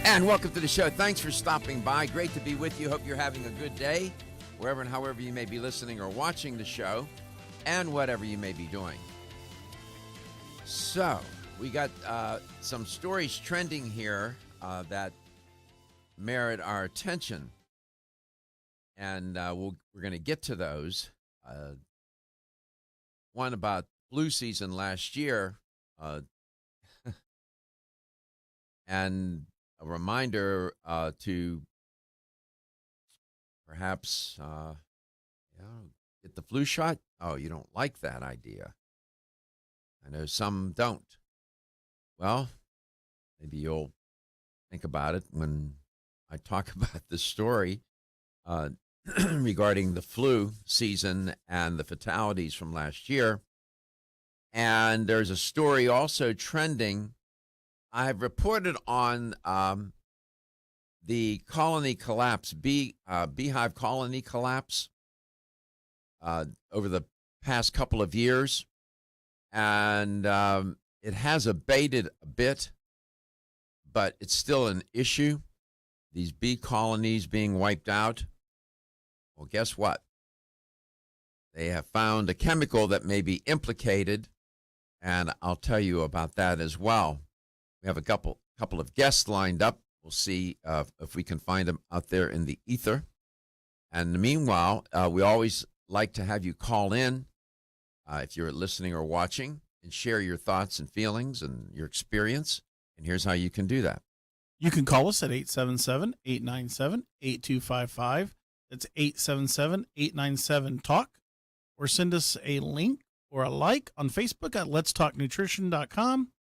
And welcome to the show. Thanks for stopping by. Great to be with you. Hope you're having a good day, wherever and however you may be listening or watching the show, and whatever you may be doing. So, we got some stories trending here that merit our attention, and we're going to get to those. One about flu season last year, and a reminder to perhaps get the flu shot. Oh, you don't like that idea. I know some don't. Well, maybe you'll think about it when I talk about this story regarding the flu season and the fatalities from last year. And there's a story also trending. I've reported on the colony collapse, beehive colony collapse over the past couple of years. And it has abated a bit, but it's still an issue. These bee colonies being wiped out. Well, guess what? They have found a chemical that may be implicated, and I'll tell you about that as well. We have a couple of guests lined up. We'll see if we can find them out there in the ether. And meanwhile, we always like to have you call in if you're listening or watching and share your thoughts and feelings and your experience. And here's how you can do that. You can call us at 877-897-8255. That's 877-897-TALK. Or send us a link or a like on Facebook at letstalknutrition.com.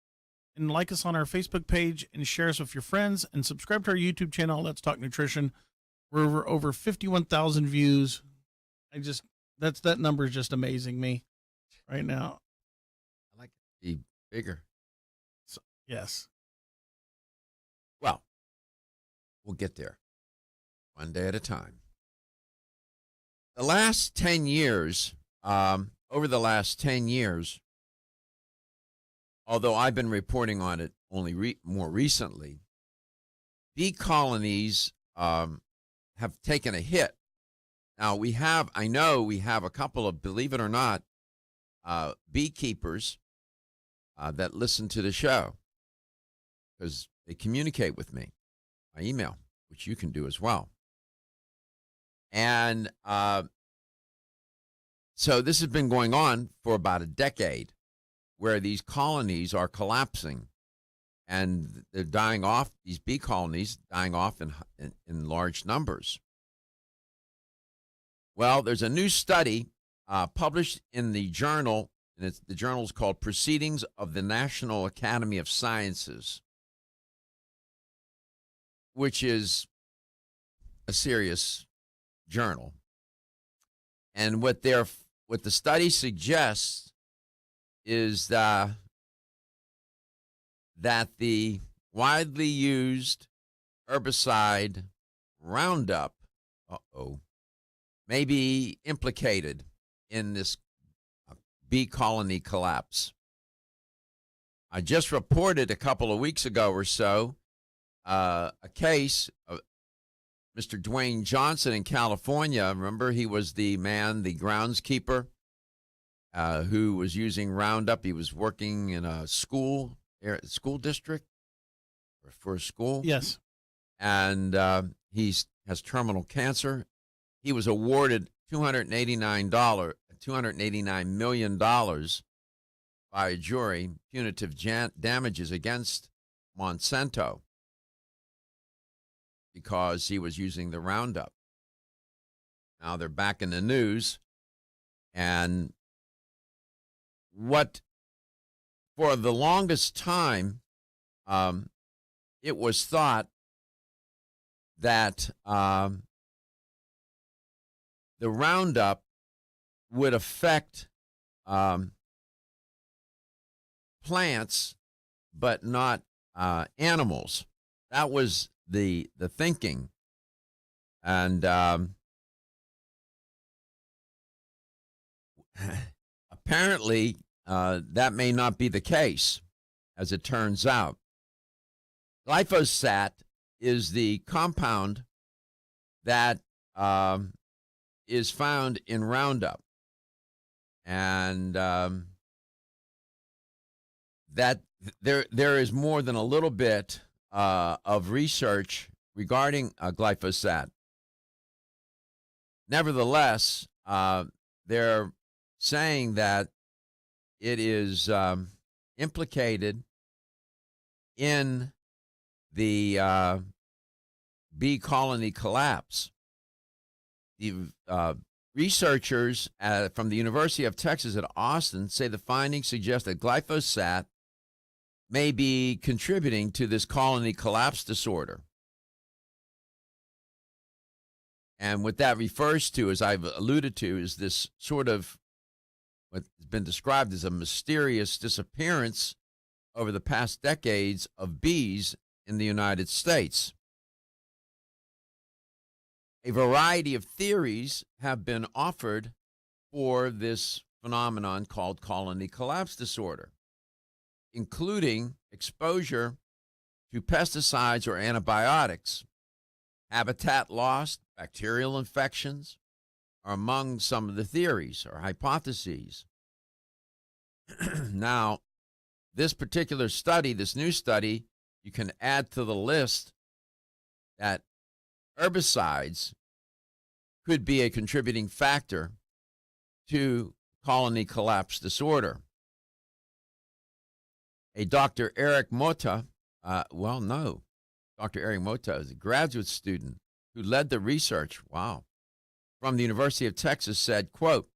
And like us on our Facebook page and share us with your friends and subscribe to our YouTube channel, Let's Talk Nutrition. We're over 51,000 views. That number is just amazing me right now. I like it to be bigger. So, yes. Well, we'll get there one day at a time. The last 10 years, over the last 10 years, although I've been reporting on it only more recently, bee colonies have taken a hit. Now, I know we have a couple of, believe it or not, beekeepers that listen to the show because they communicate with me by email, which you can do as well. And so this has been going on for about a decade, where these colonies are collapsing and they're dying off, these bee colonies dying off in large numbers. Well, there's a new study published in the journal, and the journal's called Proceedings of the National Academy of Sciences, which is a serious journal. And what the study suggests is that the widely used herbicide Roundup may be implicated in this bee colony collapse. I just reported a couple of weeks ago or so a case of Mr. Dwayne Johnson in California. Remember, he was the groundskeeper who was using Roundup. He was working in a school district for a school. Yes. And he has terminal cancer. He was awarded $289 million by a jury, punitive damages against Monsanto, because he was using the Roundup. Now they're back in the news, and for the longest time, it was thought that the Roundup would affect plants, but not animals. That was the thinking. And apparently, that may not be the case, as it turns out. Glyphosate is the compound that is found in Roundup. And that there is more than a little bit of research regarding glyphosate. Nevertheless, they're saying that it is implicated in the bee colony collapse. The researchers from the University of Texas at Austin say the findings suggest that glyphosate may be contributing to this colony collapse disorder. And what that refers to, as I've alluded to, is this sort of what's been described as a mysterious disappearance over the past decades of bees in the United States. A variety of theories have been offered for this phenomenon called colony collapse disorder, including exposure to pesticides or antibiotics, habitat loss, bacterial infections are among some of the theories or hypotheses. Now, this particular study, this new study, you can add to the list that herbicides could be a contributing factor to colony collapse disorder. A Dr. Eric Mota, Dr. Eric Mota is a graduate student who led the research, from the University of Texas said, quote,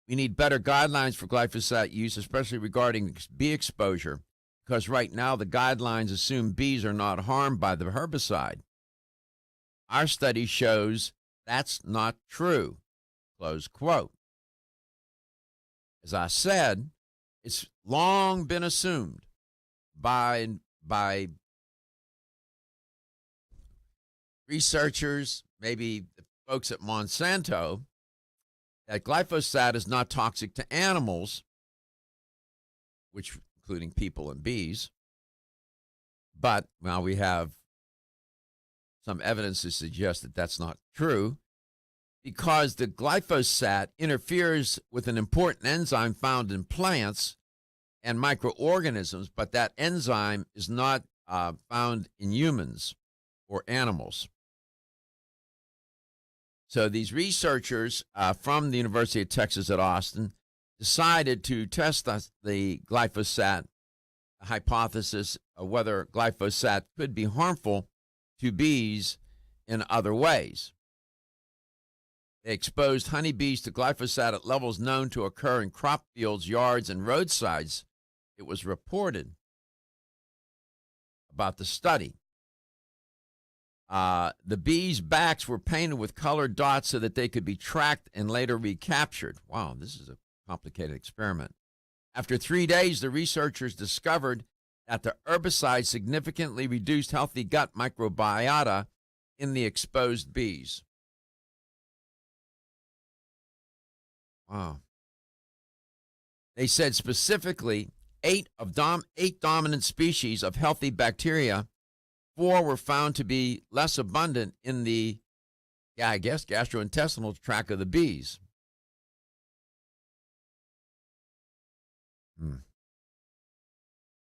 "We need better guidelines for glyphosate use, especially regarding bee exposure, because right now the guidelines assume bees are not harmed by the herbicide. Our study shows that's not true," close quote. As I said, it's long been assumed by researchers, maybe the folks at Monsanto, that glyphosate is not toxic to animals, which including people and bees. But now we have some evidence to suggest that that's not true, because the glyphosate interferes with an important enzyme found in plants and microorganisms, but that enzyme is not found in humans or animals. So these researchers from the University of Texas at Austin decided to test the glyphosate hypothesis of whether glyphosate could be harmful to bees in other ways. They exposed honeybees to glyphosate at levels known to occur in crop fields, yards, and roadsides. It was reported about the study. The bees' backs were painted with colored dots so that they could be tracked and later recaptured. Wow, this is a complicated experiment. After 3 days, the researchers discovered that the herbicide significantly reduced healthy gut microbiota in the exposed bees. Wow. They said specifically 8 dominant species of healthy bacteria, 4 were found to be less abundant in the, gastrointestinal tract of the bees.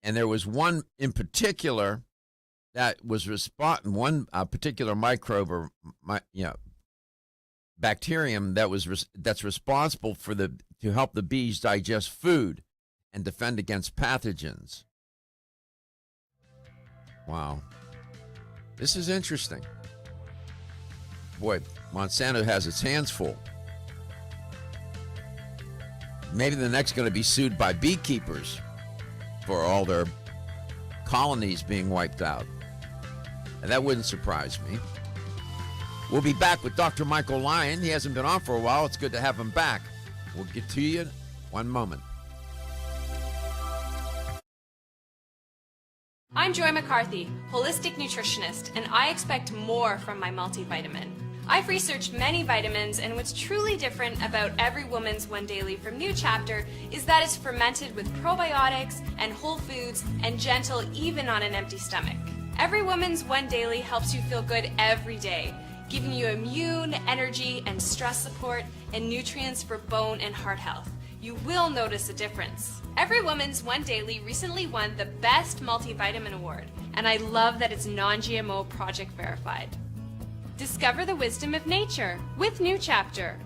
And there was one in particular that was one particular microbe or bacterium that's responsible to help the bees digest food and defend against pathogens. Wow. This is interesting. Boy, Monsanto has its hands full. Maybe the next going to be sued by beekeepers for all their colonies being wiped out. And that wouldn't surprise me. We'll be back with Dr. Michael Lyon. He hasn't been on for a while. It's good to have him back. We'll get to you in one moment. I'm Joy McCarthy, holistic nutritionist, and I expect more from my multivitamin. I've researched many vitamins, and what's truly different about Every Woman's One Daily from New Chapter is that it's fermented with probiotics and whole foods and gentle even on an empty stomach. Every Woman's One Daily helps you feel good every day, giving you immune, energy, and stress support, and nutrients for bone and heart health. You will notice a difference. Every Woman's One Daily recently won the Best Multivitamin Award, and I love that it's non-GMO project verified. Discover the wisdom of nature with New Chapter.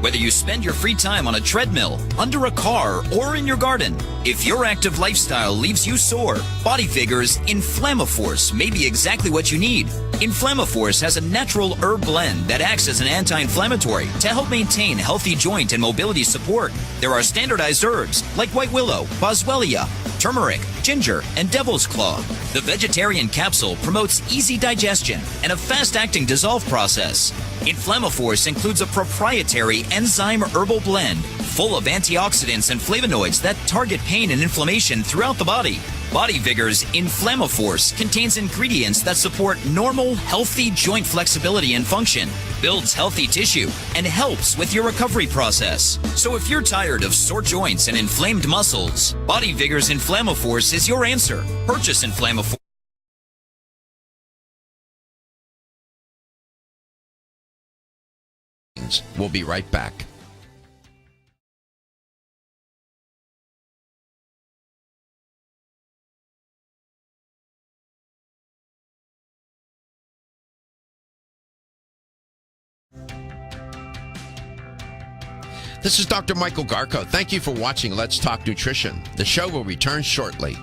Whether you spend your free time on a treadmill, under a car, or in your garden, if your active lifestyle leaves you sore, Body Vigor's Inflammaforce may be exactly what you need. Inflammaforce has a natural herb blend that acts as an anti-inflammatory to help maintain healthy joint and mobility support. There are standardized herbs like white willow, boswellia, turmeric, ginger, and devil's claw. The vegetarian capsule promotes easy digestion and a fast-acting dissolve process. Inflammaforce includes a proprietary enzyme herbal blend full of antioxidants and flavonoids that target pain and inflammation throughout the body. Body Vigor's Inflammaforce contains ingredients that support normal, healthy joint flexibility and function, builds healthy tissue, and helps with your recovery process. So if you're tired of sore joints and inflamed muscles, Body Vigor's Inflammaforce is your answer. Purchase Inflammaforce. We'll be right back. This is Dr. Michael Garko. Thank you for watching Let's Talk Nutrition. The show will return shortly.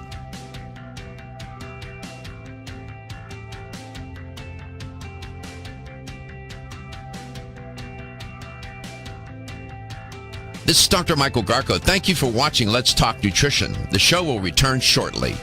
This is Dr. Michael Garko. Thank you for watching Let's Talk Nutrition. The show will return shortly.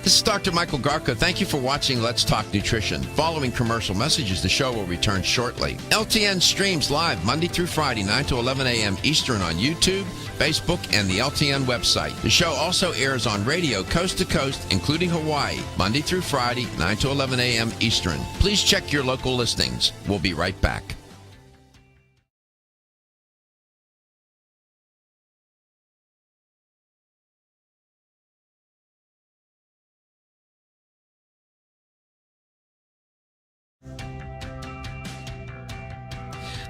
This is Dr. Michael Garko. Thank you for watching Let's Talk Nutrition. Following commercial messages, the show will return shortly. LTN streams live Monday through Friday, 9 to 11 a.m. Eastern on YouTube, Facebook, and the LTN website. The show also airs on radio coast to coast, including Hawaii, Monday through Friday, 9 to 11 a.m. Eastern. Please check your local listings. We'll be right back.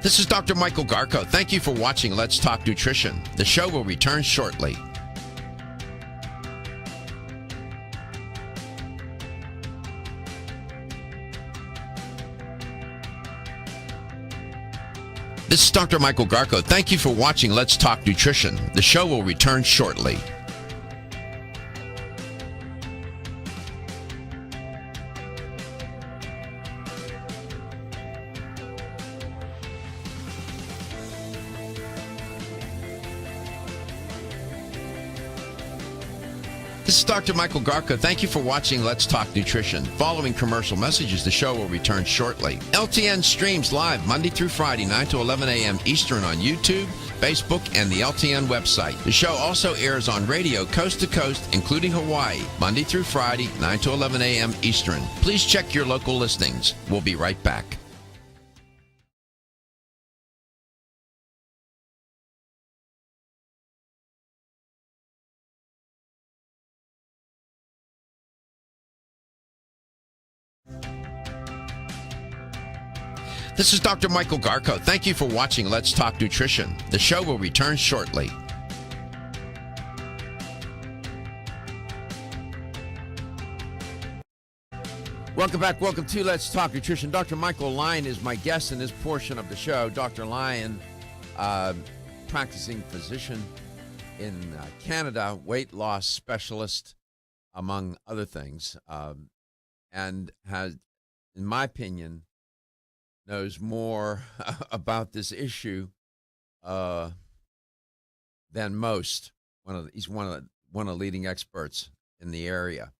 This is Dr. Michael Garko. Thank you for watching Let's Talk Nutrition. The show will return shortly. This is Dr. Michael Garko. Thank you for watching Let's Talk Nutrition. The show will return shortly. This is Dr. Michael Garko. Thank you for watching Let's Talk Nutrition. Following commercial messages, the show will return shortly. LTN streams live Monday through Friday, 9 to 11 a.m. Eastern on YouTube, Facebook, and the LTN website. The show also airs on radio coast to coast, including Hawaii, Monday through Friday, 9 to 11 a.m. Eastern. Please check your local listings. We'll be right back. This is Dr. Michael Garko. Thank you for watching Let's Talk Nutrition. The show will return shortly. Welcome back. Welcome to Let's Talk Nutrition. Dr. Michael Lyon is my guest in this portion of the show. Dr. Lyon, practicing physician in Canada, weight loss specialist, among other things, and has, in my opinion, knows more about this issue than most. He's one of the leading experts in the area.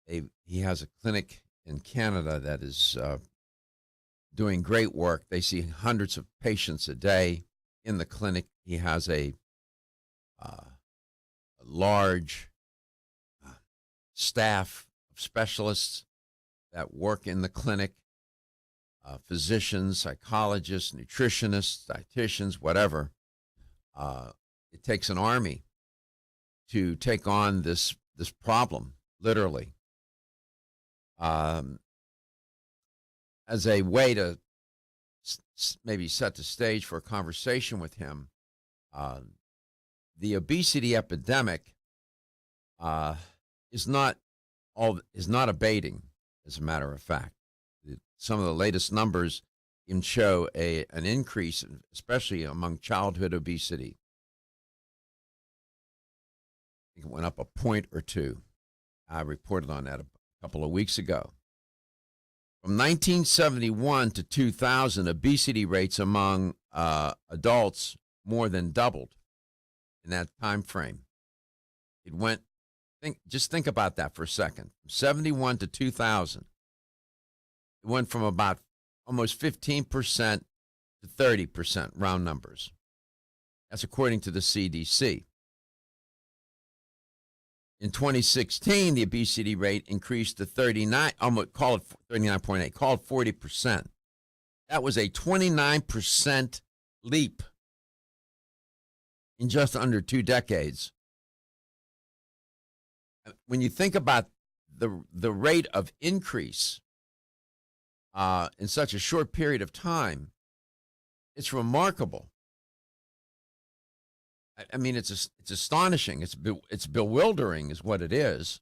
He has a clinic in Canada that is doing great work. They see hundreds of patients a day in the clinic. He has a large staff of specialists that work in the clinic, physicians, psychologists, nutritionists, dietitians, whatever. It takes an army to take on this problem, literally. As a way to maybe set the stage for a conversation with him, the obesity epidemic is not abating. As a matter of fact, some of the latest numbers can show an increase, especially among childhood obesity. I think it went up a point or two. I reported on that a couple of weeks ago. From 1971 to 2000, obesity rates among adults more than doubled in that time frame. It went, just think about that for a second. From 71 to 2000, it went from about almost 15% to 30%, round numbers. That's according to the CDC. In 2016, the obesity rate increased to 39, almost call it 39.8, call it 40%. That was a 29% leap in just under 2 decades. When you think about the rate of increase in such a short period of time, it's remarkable. I mean, it's astonishing. It's bewildering, is what it is.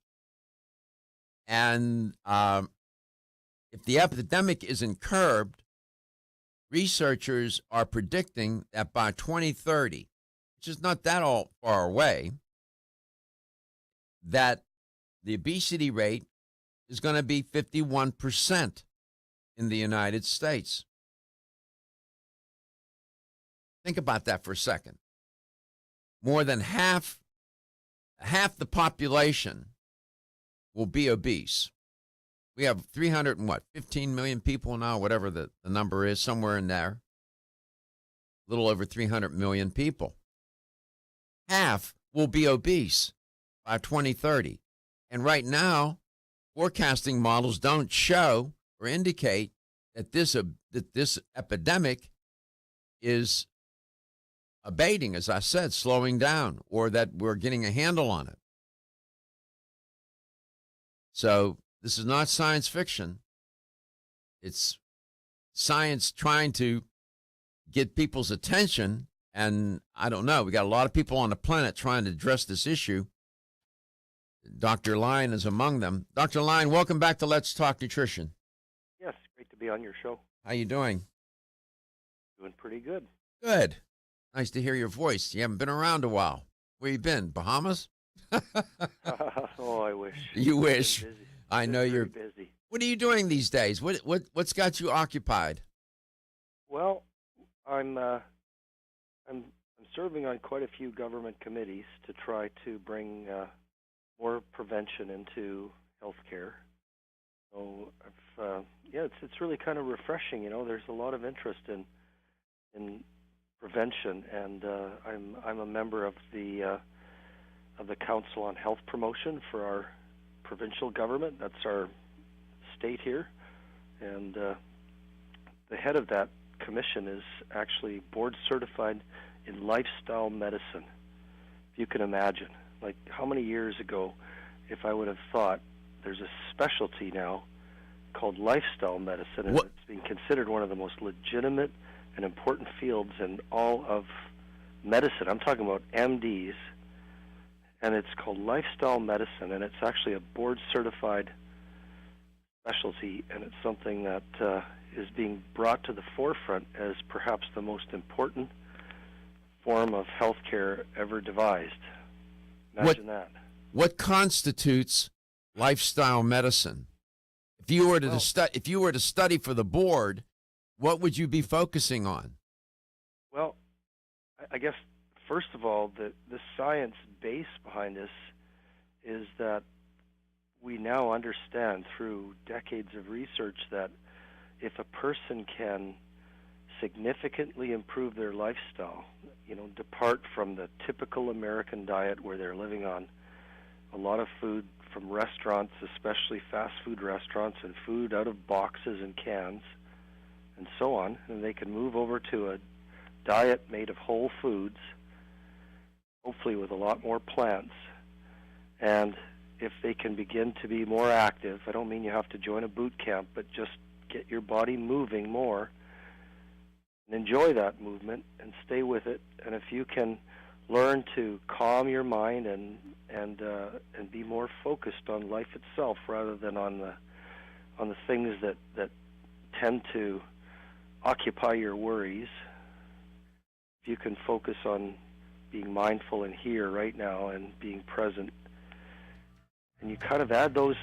And if the epidemic isn't curbed, researchers are predicting that by 2030, which is not that all far away, that the obesity rate is going to be 51% in the United States. Think about that for a second. More than half the population will be obese. We have 15 million people now, whatever the number is, somewhere in there. A little over 300 million people. Half will be obese by 2030. And right now, forecasting models don't show or indicate that this epidemic is abating, as I said, slowing down, or that we're getting a handle on it. So this is not science fiction. It's science trying to get people's attention. And I don't know, we got a lot of people on the planet trying to address this issue. Dr. Lyon is among them. Dr. Lyon, welcome back to Let's Talk Nutrition. Yes, great to be on your show. How you doing? Doing pretty good. Good. Nice to hear your voice. You haven't been around a while. Where you been? Bahamas? Oh, I wish. You wish. Busy. I know you're busy. What are you doing these days? What's got you occupied? Well, I'm serving on quite a few government committees to try to bring more prevention into healthcare. So it's really kind of refreshing. You know, there's a lot of interest in prevention, and I'm a member of the Council on Health Promotion for our provincial government. That's our state here, and the head of that commission is actually board certified in lifestyle medicine. If you can imagine, like how many years ago, if I would have thought there's a specialty now called lifestyle medicine, and it's being considered one of the most legitimate and important fields in all of medicine. I'm talking about MDs, and it's called lifestyle medicine, and it's actually a board-certified specialty, and it's something that is being brought to the forefront as perhaps the most important form of healthcare ever devised. Imagine that. What constitutes lifestyle medicine? If you were to study for the board, what would you be focusing on? Well, I guess, first of all, the science base behind this is that we now understand through decades of research that if a person can significantly improve their lifestyle, depart from the typical American diet where they're living on a lot of food from restaurants, especially fast food restaurants, and food out of boxes and cans and so on, and they can move over to a diet made of whole foods, hopefully with a lot more plants. And if they can begin to be more active, I don't mean you have to join a boot camp, but just get your body moving more and enjoy that movement and stay with it. And if you can learn to calm your mind and be more focused on life itself rather than on the things that tend to occupy your worries, if you can focus on being mindful and here right now and being present, and you kind of add those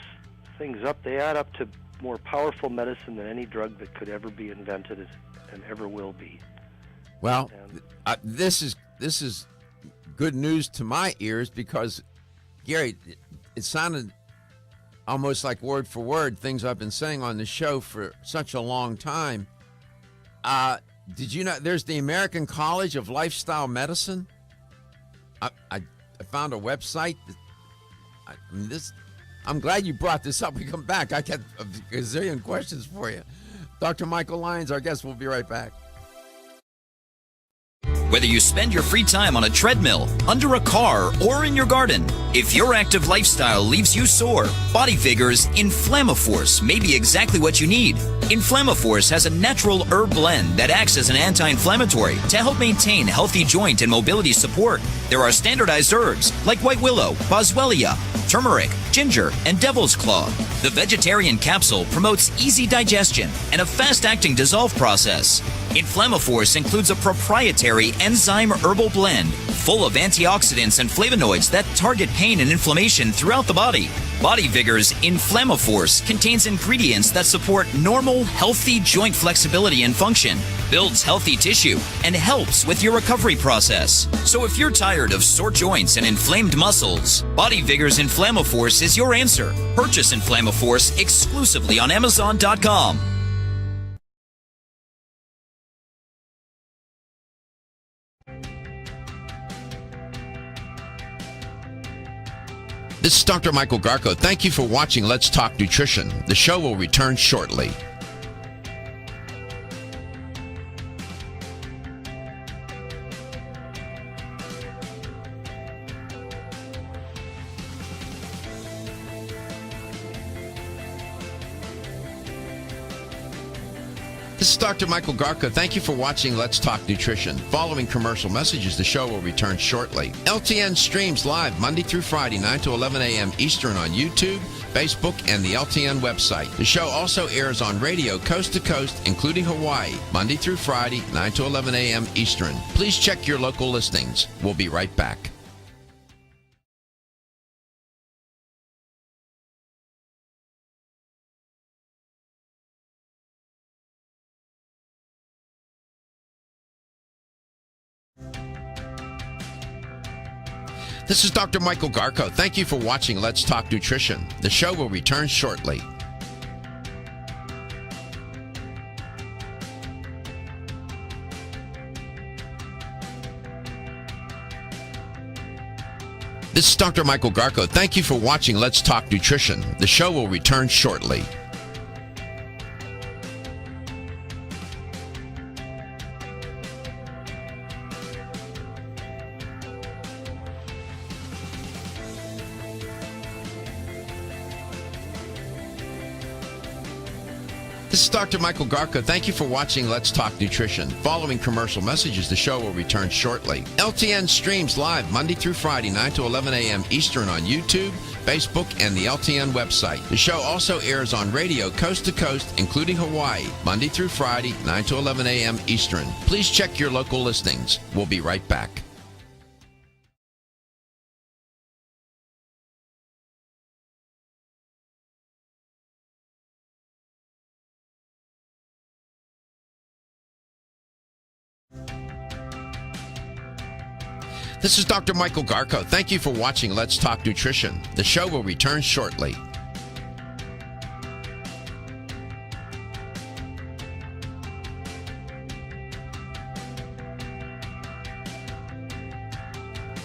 things up, they add up to more powerful medicine than any drug that could ever be invented and ever will be. Well, this is good news to my ears because, Gary, it sounded almost like word for word things I've been saying on the show for such a long time. Did you know there's the American College of Lifestyle Medicine? I found a website. I'm glad you brought this up. We come back. I got a gazillion questions for you. Dr. Michael Lyons, our guest. We'll be right back. Whether you spend your free time on a treadmill, under a car, or in your garden, if your active lifestyle leaves you sore, Body Vigor's Inflammaforce may be exactly what you need. Inflammaforce has a natural herb blend that acts as an anti-inflammatory to help maintain healthy joint and mobility support. There are standardized herbs like white willow, boswellia, turmeric, ginger, and devil's claw. The vegetarian capsule promotes easy digestion and a fast-acting dissolve process. Inflammaforce includes a proprietary enzyme herbal blend full of antioxidants and flavonoids that target pain and inflammation throughout the body. Body Vigor's Inflammaforce contains ingredients that support normal, healthy joint flexibility and function, builds healthy tissue, and helps with your recovery process. So if you're tired of sore joints and inflamed muscles, Body Vigor's Inflammaforce is your answer. Purchase Inflammaforce exclusively on Amazon.com. This is Dr. Michael Garko. Thank you for watching Let's Talk Nutrition. The show will return shortly. This is Dr. Michael Garko. Thank you for watching Let's Talk Nutrition. Following commercial messages, the show will return shortly. LTN streams live Monday through Friday, 9 to 11 a.m. Eastern on YouTube, Facebook, and the LTN website. The show also airs on radio coast to coast, including Hawaii, Monday through Friday, 9 to 11 a.m. Eastern. Please check your local listings. We'll be right back. This is Dr. Michael Garko. Thank you for watching Let's Talk Nutrition. The show will return shortly. This is Dr. Michael Garko. Thank you for watching Let's Talk Nutrition. The show will return shortly. This is Dr. Michael Garko. Thank you for watching Let's Talk Nutrition. Following commercial messages, the show will return shortly. LTN streams live Monday through Friday, 9 to 11 a.m. Eastern on YouTube, Facebook, and the LTN website. The show also airs on radio coast to coast, including Hawaii, Monday through Friday, 9 to 11 a.m. Eastern. Please check your local listings. We'll be right back. This is Dr. Michael Garko. Thank you for watching Let's Talk Nutrition. The show will return shortly.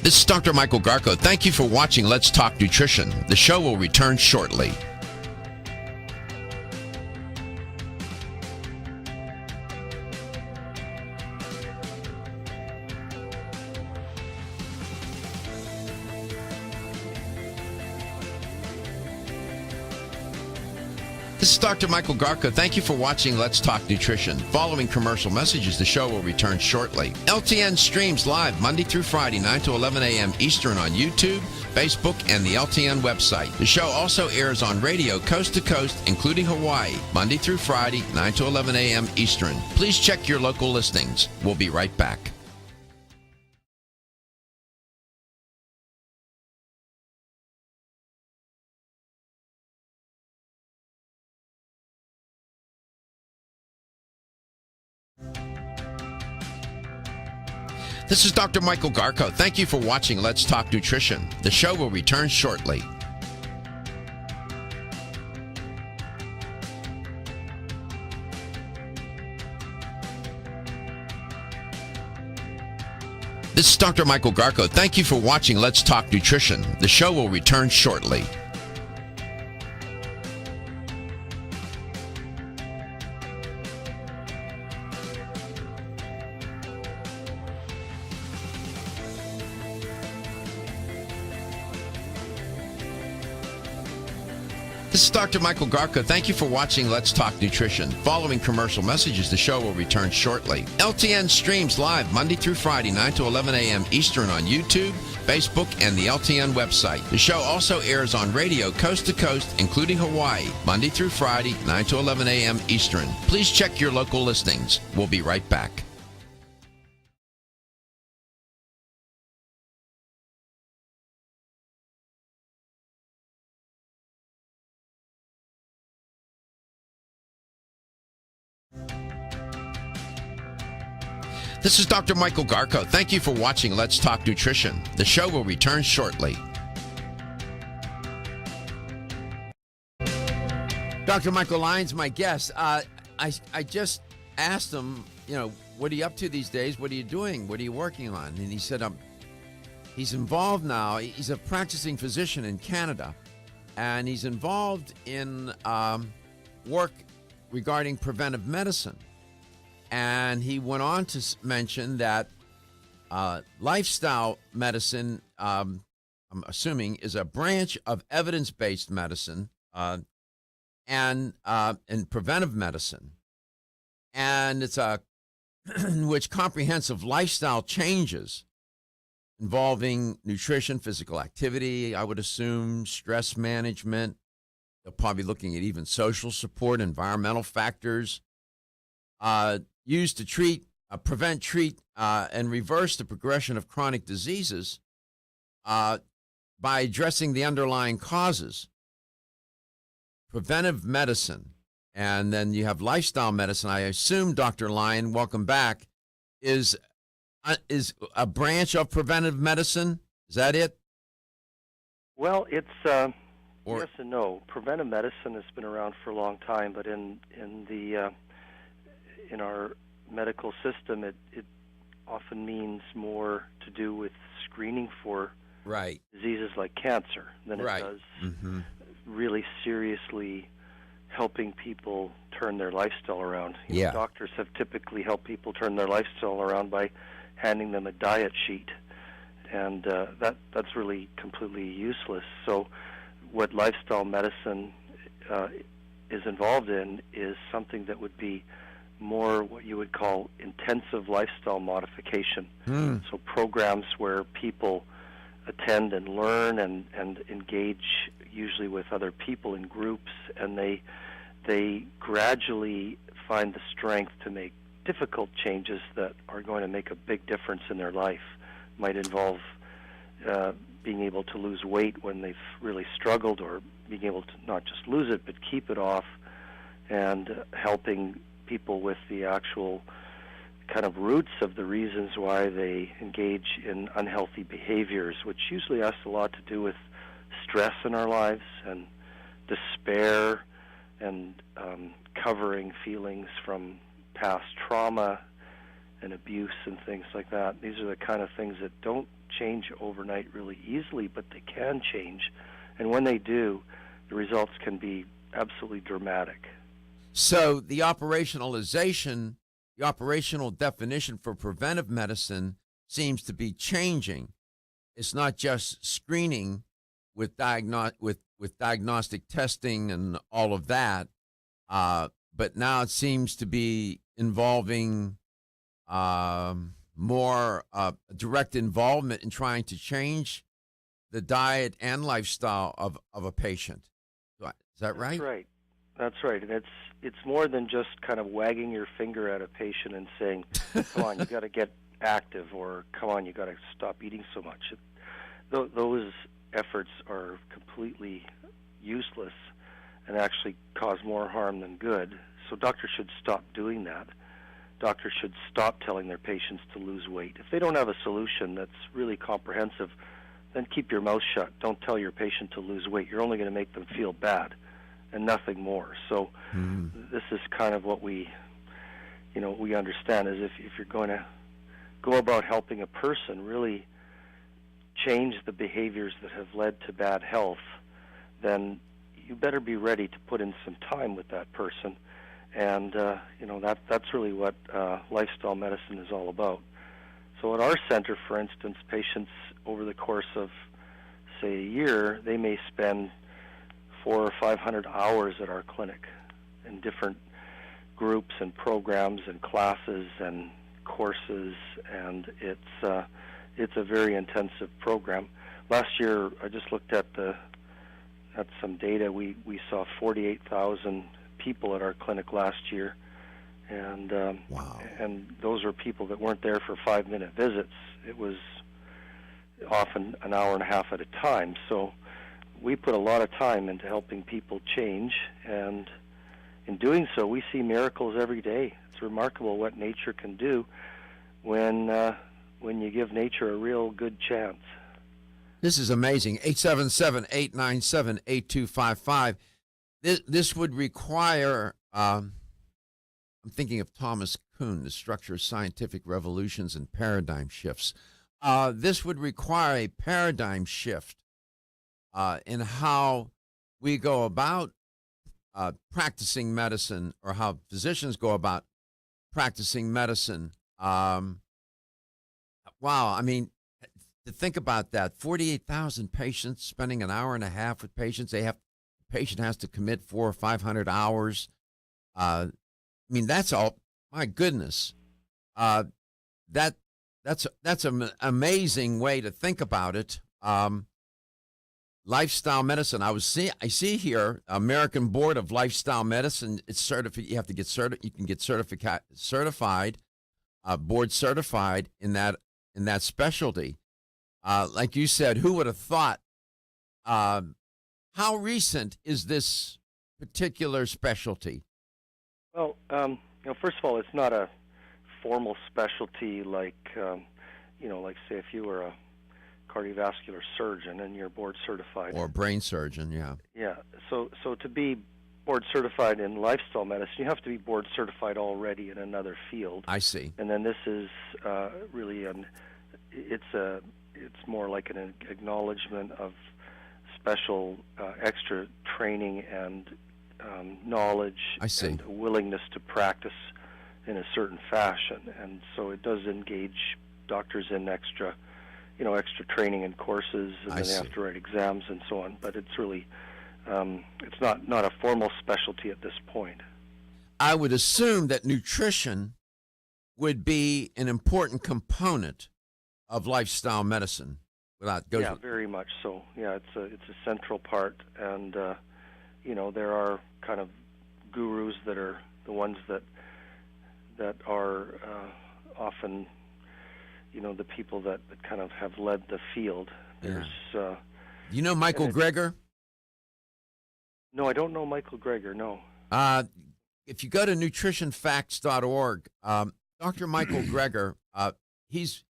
This is Dr. Michael Garko. Thank you for watching Let's Talk Nutrition. The show will return shortly. This is Dr. Michael Garko. Thank you for watching Let's Talk Nutrition. Following commercial messages, the show will return shortly. LTN streams live Monday through Friday, 9 to 11 a.m. Eastern on YouTube, Facebook, and the LTN website. The show also airs on radio coast to coast, including Hawaii, Monday through Friday, 9 to 11 a.m. Eastern. Please check your local listings. We'll be right back. This is Dr. Michael Garko. Thank you for watching Let's Talk Nutrition. The show will return shortly. This is Dr. Michael Garko. Thank you for watching Let's Talk Nutrition. The show will return shortly. This is Dr. Michael Garko. Thank you for watching Let's Talk Nutrition. Following commercial messages, the show will return shortly. LTN streams live Monday through Friday, 9 to 11 a.m. Eastern on YouTube, Facebook, and the LTN website. The show also airs on radio coast to coast, including Hawaii, Monday through Friday, 9 to 11 a.m. Eastern. Please check your local listings. We'll be right back. This is Dr. Michael Garko. Thank you for watching Let's Talk Nutrition. The show will return shortly. Dr. Michael Lyons, my guest. I just asked him, what are you up to these days? What are you doing? What are you working on? And he said, he's involved now. He's a practicing physician in Canada, and he's involved in work regarding preventive medicine. And he went on to mention that lifestyle medicine, I'm assuming, is a branch of evidence-based medicine and preventive medicine. And it's which comprehensive lifestyle changes involving nutrition, physical activity, I would assume, stress management. They're probably looking at even social support, environmental factors, used to prevent, treat, and reverse the progression of chronic diseases by addressing the underlying causes. Preventive medicine. And then you have lifestyle medicine. I assume, Dr. Lyon, welcome back, is a branch of preventive medicine. Is that it? Well, it's yes and no. Preventive medicine has been around for a long time, but in our medical system, it often means more to do with screening for diseases like cancer than it does really seriously helping people turn their lifestyle around. Doctors have typically helped people turn their lifestyle around by handing them a diet sheet, and that's really completely useless. So what lifestyle medicine is involved in is something that would be more what you would call intensive lifestyle modification. So programs where people attend and learn and engage usually with other people in groups, and they gradually find the strength to make difficult changes that are going to make a big difference in their life. Might involve being able to lose weight when they've really struggled, or being able to not just lose it but keep it off, and helping people with the actual kind of roots of the reasons why they engage in unhealthy behaviors, which usually has a lot to do with stress in our lives and despair and covering feelings from past trauma and abuse and things like that. These are the kind of things that don't change overnight really easily, but they can change. And when they do, the results can be absolutely dramatic. So the operationalization, the operational definition for preventive medicine seems to be changing. It's not just screening with diagnostic testing and all of that, but now it seems to be involving more direct involvement in trying to change the diet and lifestyle of a patient. Is that right? That's right. That's right. And it's more than just kind of wagging your finger at a patient and saying, come on, you got to get active, or come on, you got to stop eating so much. Those efforts are completely useless and actually cause more harm than good. So doctors should stop doing that. Doctors should stop telling their patients to lose weight. If they don't have a solution that's really comprehensive, then keep your mouth shut. Don't tell your patient to lose weight. You're only going to make them feel bad and nothing more. So this is kind of what we understand is if you're going to go about helping a person really change the behaviors that have led to bad health, then you better be ready to put in some time with that person. And, that's really what lifestyle medicine is all about. So at our center, for instance, patients over the course of, say, a year, they may spend 400 or 500 hours at our clinic in different groups and programs and classes and courses, and it's a very intensive program. Last year, I just looked at some data. We saw 48,000 people at our clinic last year, and Wow. and those were people that weren't there for 5-minute visits. It was often an hour and a half at a time. So we put a lot of time into helping people change, and in doing so, we see miracles every day. It's remarkable what nature can do when you give nature a real good chance. This is amazing. 877-897-8255. This would require, I'm thinking of Thomas Kuhn, The Structure of Scientific Revolutions and Paradigm Shifts. This would require a paradigm shift in how we go about practicing medicine, or how physicians go about practicing medicine. Wow, I mean, to think about that, 48,000 patients, spending an hour and a half with patients. The patient has to commit 400 or 500 hours. I mean, that's all. My goodness, that's an amazing way to think about it. Lifestyle medicine. I see here, American Board of Lifestyle Medicine. It's certified. You have to get You can get certified, board certified in that specialty. Like you said, who would have thought? How recent is this particular specialty? Well, first of all, it's not a formal specialty like say if you were a cardiovascular surgeon and you're board certified. Or a brain surgeon, yeah. Yeah. So to be board certified in lifestyle medicine, you have to be board certified already in another field. I see. And then this is really it's more like an acknowledgement of special extra training and knowledge. I see. And a willingness to practice in a certain fashion. And so it does engage doctors in extra training and courses, and then they have to write exams and so on. But it's really, it's not a formal specialty at this point. I would assume that nutrition would be an important component of lifestyle medicine. Yeah, very much so. Yeah, it's a central part, and there are kind of gurus that are the ones that are often the people that kind of have led the field. There's you know Michael Greger? No, I don't know Michael Greger, no. If you go to nutritionfacts.org, Dr. Michael Greger, he's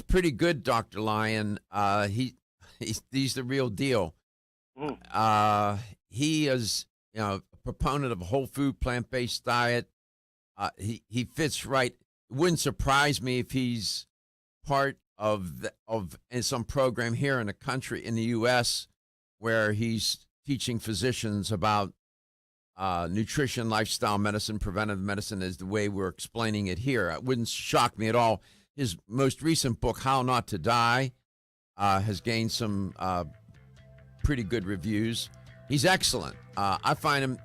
pretty good, Dr. Lyon. He's the real deal. He is a proponent of a whole food, plant-based diet. He fits right wouldn't surprise me if he's part of in some program here in the country, in the U.S., where he's teaching physicians about nutrition, lifestyle medicine, preventive medicine is the way we're explaining it here. It wouldn't shock me at all. His most recent book, How Not to Die, has gained some pretty good reviews. He's excellent. I find him,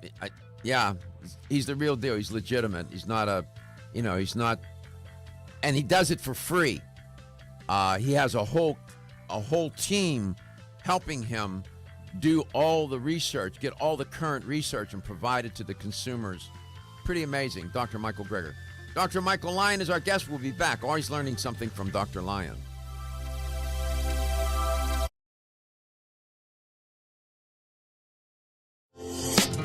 he's the real deal. He's legitimate. He's not he's not, and he does it for free. He has a whole team helping him do all the research, get all the current research and provide it to the consumers. Pretty amazing, Dr. Michael Greger. Dr. Michael Lyon is our guest. We'll be back. Always learning something from Dr. Lyon.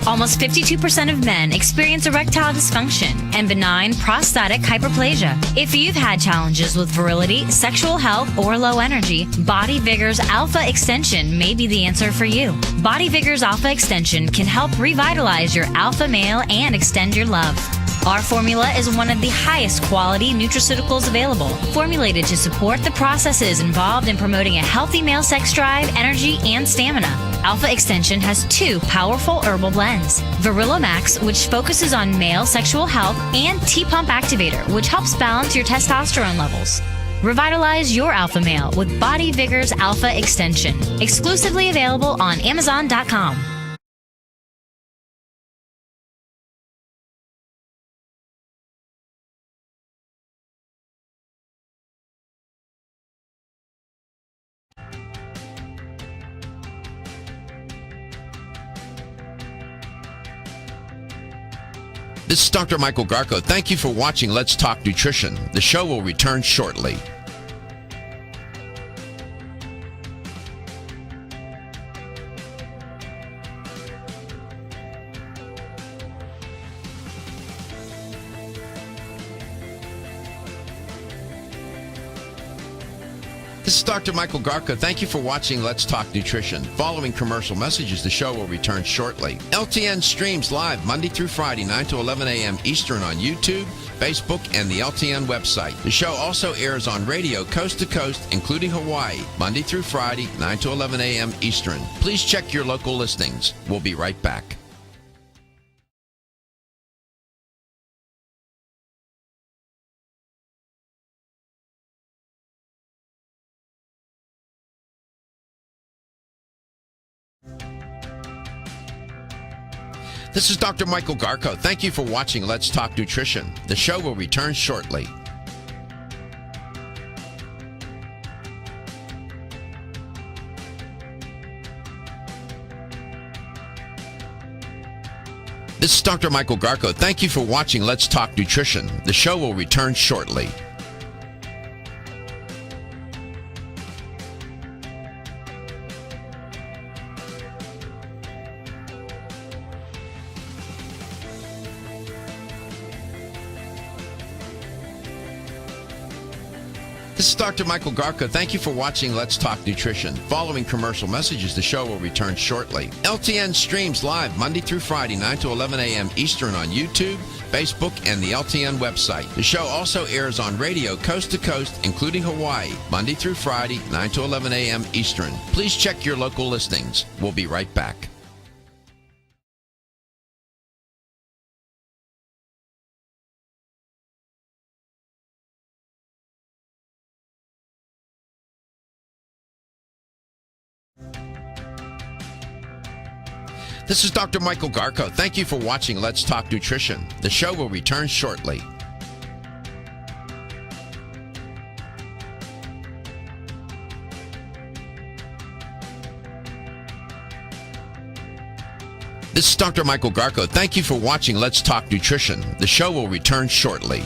Almost 52% of men experience erectile dysfunction and benign prostatic hyperplasia. If you've had challenges with virility, sexual health, or low energy, Body Vigor's Alpha Extension may be the answer for you. Body Vigor's Alpha Extension can help revitalize your alpha male and extend your love. Our formula is one of the highest quality nutraceuticals available, formulated to support the processes involved in promoting a healthy male sex drive, energy, and stamina. Alpha Extension has 2 powerful herbal blends, Virilla Max, which focuses on male sexual health, and T-Pump Activator, which helps balance your testosterone levels. Revitalize your alpha male with Body Vigor's Alpha Extension, exclusively available on Amazon.com. This is Dr. Michael Garko. Thank you for watching Let's Talk Nutrition. The show will return shortly. This is Dr. Michael Garka. Thank you for watching Let's Talk Nutrition. Following commercial messages, the show will return shortly. LTN streams live Monday through Friday, 9 to 11 a.m. Eastern on YouTube, Facebook, and the LTN website. The show also airs on radio coast to coast, including Hawaii, Monday through Friday, 9 to 11 a.m. Eastern. Please check your local listings. We'll be right back. This is Dr. Michael Garko. Thank you for watching Let's Talk Nutrition. The show will return shortly. This is Dr. Michael Garko. Thank you for watching Let's Talk Nutrition. The show will return shortly. This is Dr. Michael Garka. Thank you for watching Let's Talk Nutrition. Following commercial messages, the show will return shortly. LTN streams live Monday through Friday, 9 to 11 a.m. Eastern on YouTube, Facebook, and the LTN website. The show also airs on radio coast to coast, including Hawaii, Monday through Friday, 9 to 11 a.m. Eastern. Please check your local listings. We'll be right back. This is Dr. Michael Garko. Thank you for watching Let's Talk Nutrition. The show will return shortly. This is Dr. Michael Garko. Thank you for watching Let's Talk Nutrition. The show will return shortly.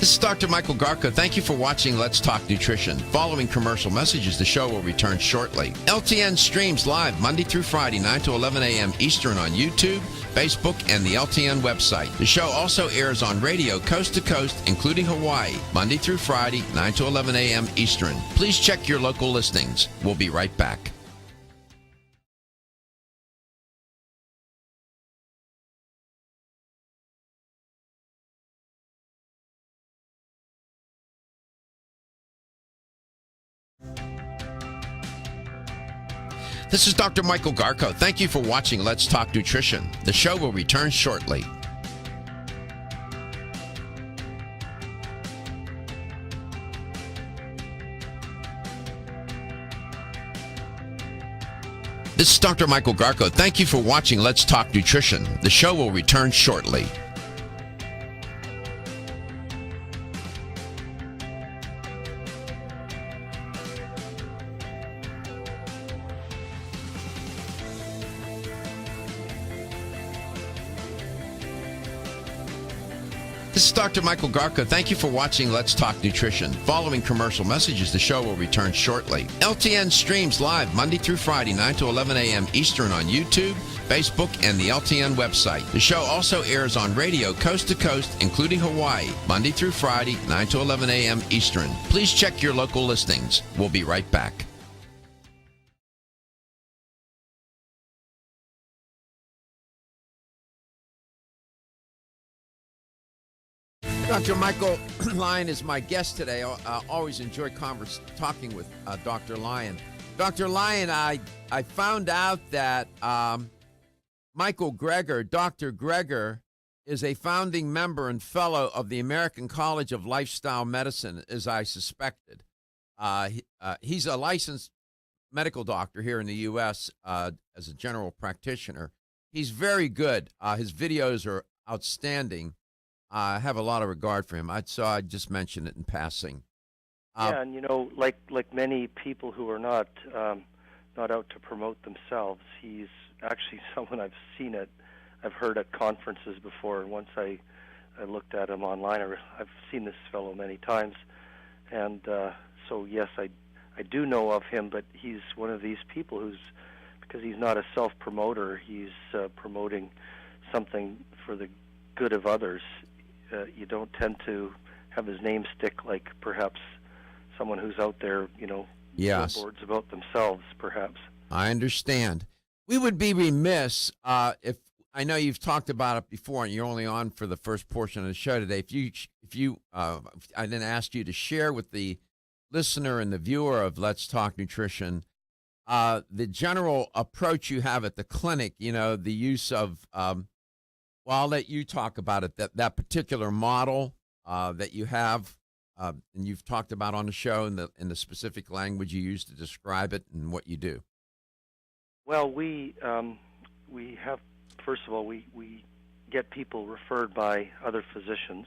This is Dr. Michael Garko. Thank you for watching Let's Talk Nutrition. Following commercial messages, the show will return shortly. LTN streams live Monday through Friday, 9 to 11 a.m. Eastern on YouTube, Facebook, and the LTN website. The show also airs on radio coast to coast, including Hawaii, Monday through Friday, 9 to 11 a.m. Eastern. Please check your local listings. We'll be right back. This is Dr. Michael Garko. Thank you for watching Let's Talk Nutrition. The show will return shortly. This is Dr. Michael Garko. Thank you for watching Let's Talk Nutrition. The show will return shortly. This is Dr. Michael Garko. Thank you for watching Let's Talk Nutrition. Following commercial messages, the show will return shortly. LTN streams live Monday through Friday, 9 to 11 a.m. Eastern on YouTube, Facebook, and the LTN website. The show also airs on radio coast to coast, including Hawaii, Monday through Friday, 9 to 11 a.m. Eastern. Please check your local listings. We'll be right back. Dr. Michael Lyon is my guest today. I always enjoy talking with Dr. Lyon. Dr. Lyon, I found out that Michael Greger, Dr. Greger, is a founding member and fellow of the American College of Lifestyle Medicine, as I suspected. He's a licensed medical doctor here in the U.S. As a general practitioner. He's very good. His videos are outstanding. I have a lot of regard for him. I'd just mention it in passing. Yeah, and like many people who are not out to promote themselves, he's actually someone I've heard at conferences before. And once I looked at him online, I've seen this fellow many times, and so yes, I do know of him. But he's one of these people because he's not a self-promoter, he's promoting something for the good of others. You don't tend to have his name stick like perhaps someone who's out there, yes, billboards about themselves, perhaps. I understand. We would be remiss if I know you've talked about it before, and you're only on for the first portion of the show today. If you, I didn't ask you to share with the listener and the viewer of Let's Talk Nutrition the general approach you have at the clinic. The use of well, I'll let you talk about it, that particular model that you have and you've talked about on the show and the specific language you use to describe it and what you do. Well, we have, first of all, we get people referred by other physicians,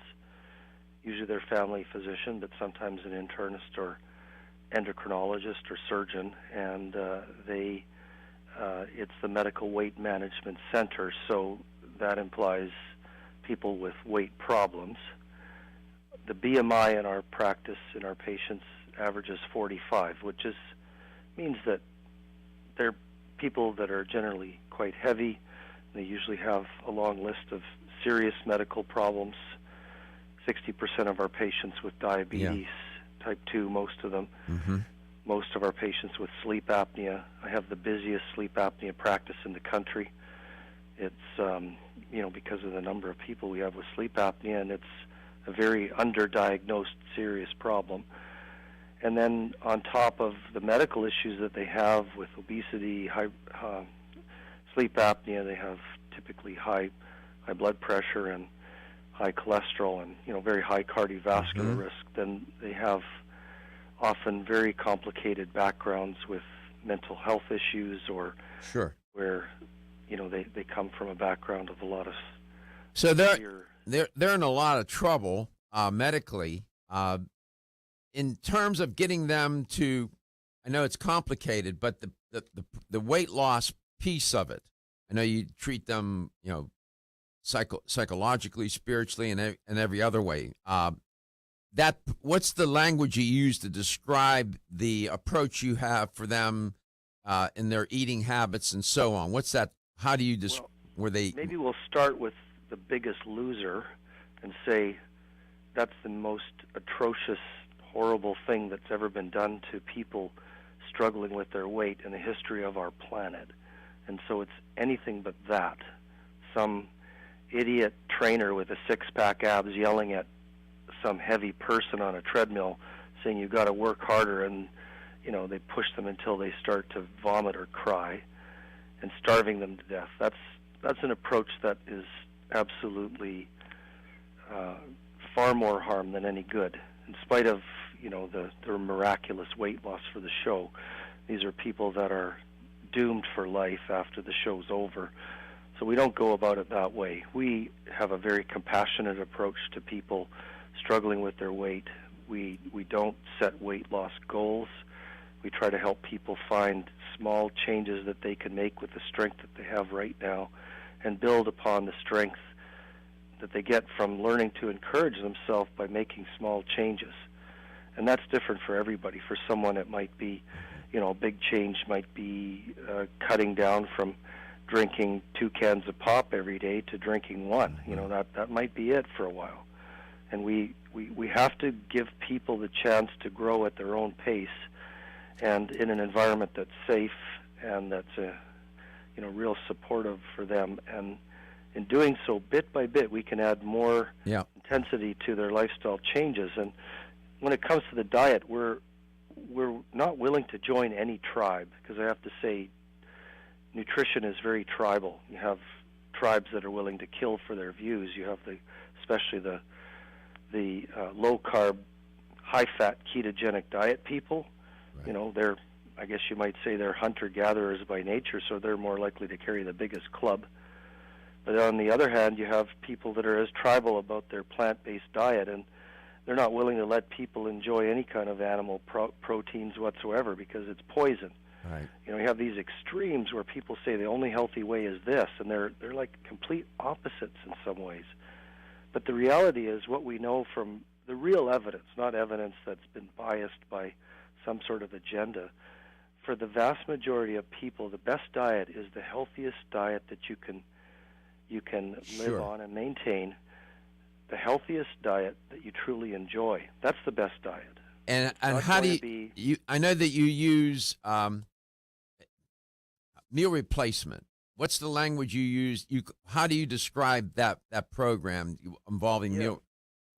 usually their family physician, but sometimes an internist or endocrinologist or surgeon, and it's the Medical Weight Management Center, so that implies people with weight problems. The BMI in our practice, in our patients, averages 45, which means that they're people that are generally quite heavy. They usually have a long list of serious medical problems. 60% of our patients with diabetes, type 2, most of them. Mm-hmm. Most of our patients with sleep apnea. I have the busiest sleep apnea practice in the country. It's because of the number of people we have with sleep apnea, and it's a very underdiagnosed serious problem. And then on top of the medical issues that they have with obesity, sleep apnea, they have typically high blood pressure and high cholesterol and very high cardiovascular risk. Then they have often very complicated backgrounds with mental health issues or where they come from a background of a lot of they're in a lot of trouble medically in terms of getting them to. I know it's complicated, but the weight loss piece of it. I know you treat them psychologically, spiritually, and every other way. what's the language you use to describe the approach you have for them in their eating habits and so on? What's that? How do you Maybe we'll start with the biggest loser and say that's the most atrocious, horrible thing that's ever been done to people struggling with their weight in the history of our planet. And so it's anything but that. Some idiot trainer with a six-pack abs yelling at some heavy person on a treadmill saying you've got to work harder, and they push them until they start to vomit or cry and starving them to death. That's an approach that is absolutely far more harm than any good. In spite of the miraculous weight loss for the show, these are people that are doomed for life after the show's over. So we don't go about it that way. We have a very compassionate approach to people struggling with their weight. We don't set weight loss goals. We try to help people find small changes that they can make with the strength that they have right now and build upon the strength that they get from learning to encourage themselves by making small changes. And that's different for everybody. For someone, it might be, a big change might be cutting down from drinking 2 cans of pop every day to drinking 1. That might be it for a while. And we have to give people the chance to grow at their own pace and in an environment that's safe and that's real supportive for them. And in doing so, bit by bit, we can add more intensity to their lifestyle changes. And when it comes to the diet, we're not willing to join any tribe, because I have to say nutrition is very tribal. You have tribes that are willing to kill for their views. You have especially the low-carb, high-fat, ketogenic diet people. Right. They're, I guess you might say, they're hunter-gatherers by nature, so they're more likely to carry the biggest club. But on the other hand, you have people that are as tribal about their plant-based diet, and they're not willing to let people enjoy any kind of animal proteins whatsoever because it's poison. Right. You have these extremes where people say the only healthy way is this, and they're like complete opposites in some ways. But the reality is what we know from the real evidence, not evidence that's been biased by some sort of agenda. For the vast majority of people, the best diet is the healthiest diet that you can live on and maintain. The healthiest diet that you truly enjoy. That's the best diet. And how do you I know that you use meal replacement. What's the language you use? How do you describe that program involving meal?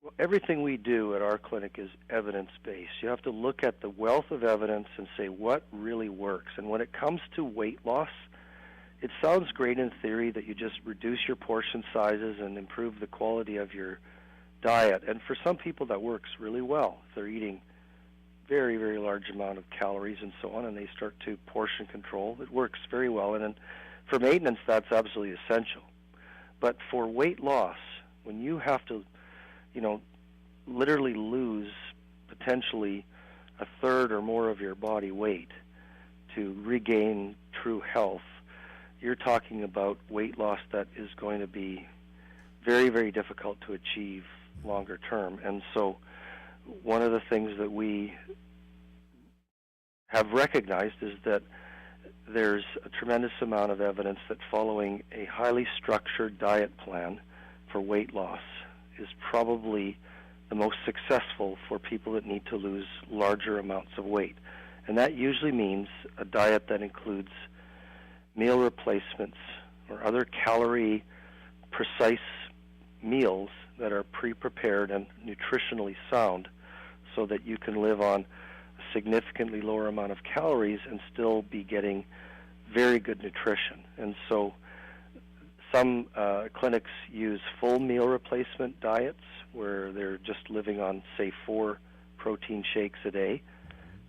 Well, everything we do at our clinic is evidence-based. You have to look at the wealth of evidence and say what really works. And when it comes to weight loss, it sounds great in theory that you just reduce your portion sizes and improve the quality of your diet. And for some people that works really well. If they're eating very, very large amount of calories and so on, and they start to portion control, it works very well. And then for maintenance, that's absolutely essential. But for weight loss, when you have to, literally lose potentially a third or more of your body weight to regain true health, you're talking about weight loss that is going to be very, very difficult to achieve longer term. And so one of the things that we have recognized is that there's a tremendous amount of evidence that following a highly structured diet plan for weight loss is probably the most successful for people that need to lose larger amounts of weight. And that usually means a diet that includes meal replacements or other calorie-precise meals that are pre-prepared and nutritionally sound so that you can live on a significantly lower amount of calories and still be getting very good nutrition. And so some clinics use full meal replacement diets where they're just living on, say, 4 protein shakes a day.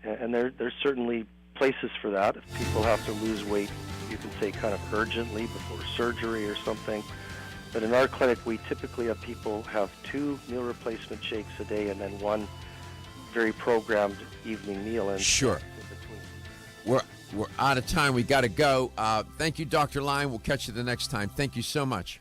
And there's certainly places for that. If people have to lose weight, you can say kind of urgently before surgery or something. But in our clinic, we typically have people have 2 meal replacement shakes a day and then 1 very programmed evening meal. And sure. We're out of time. We got to go. Thank you, Dr. Lyon. We'll catch you the next time. Thank you so much.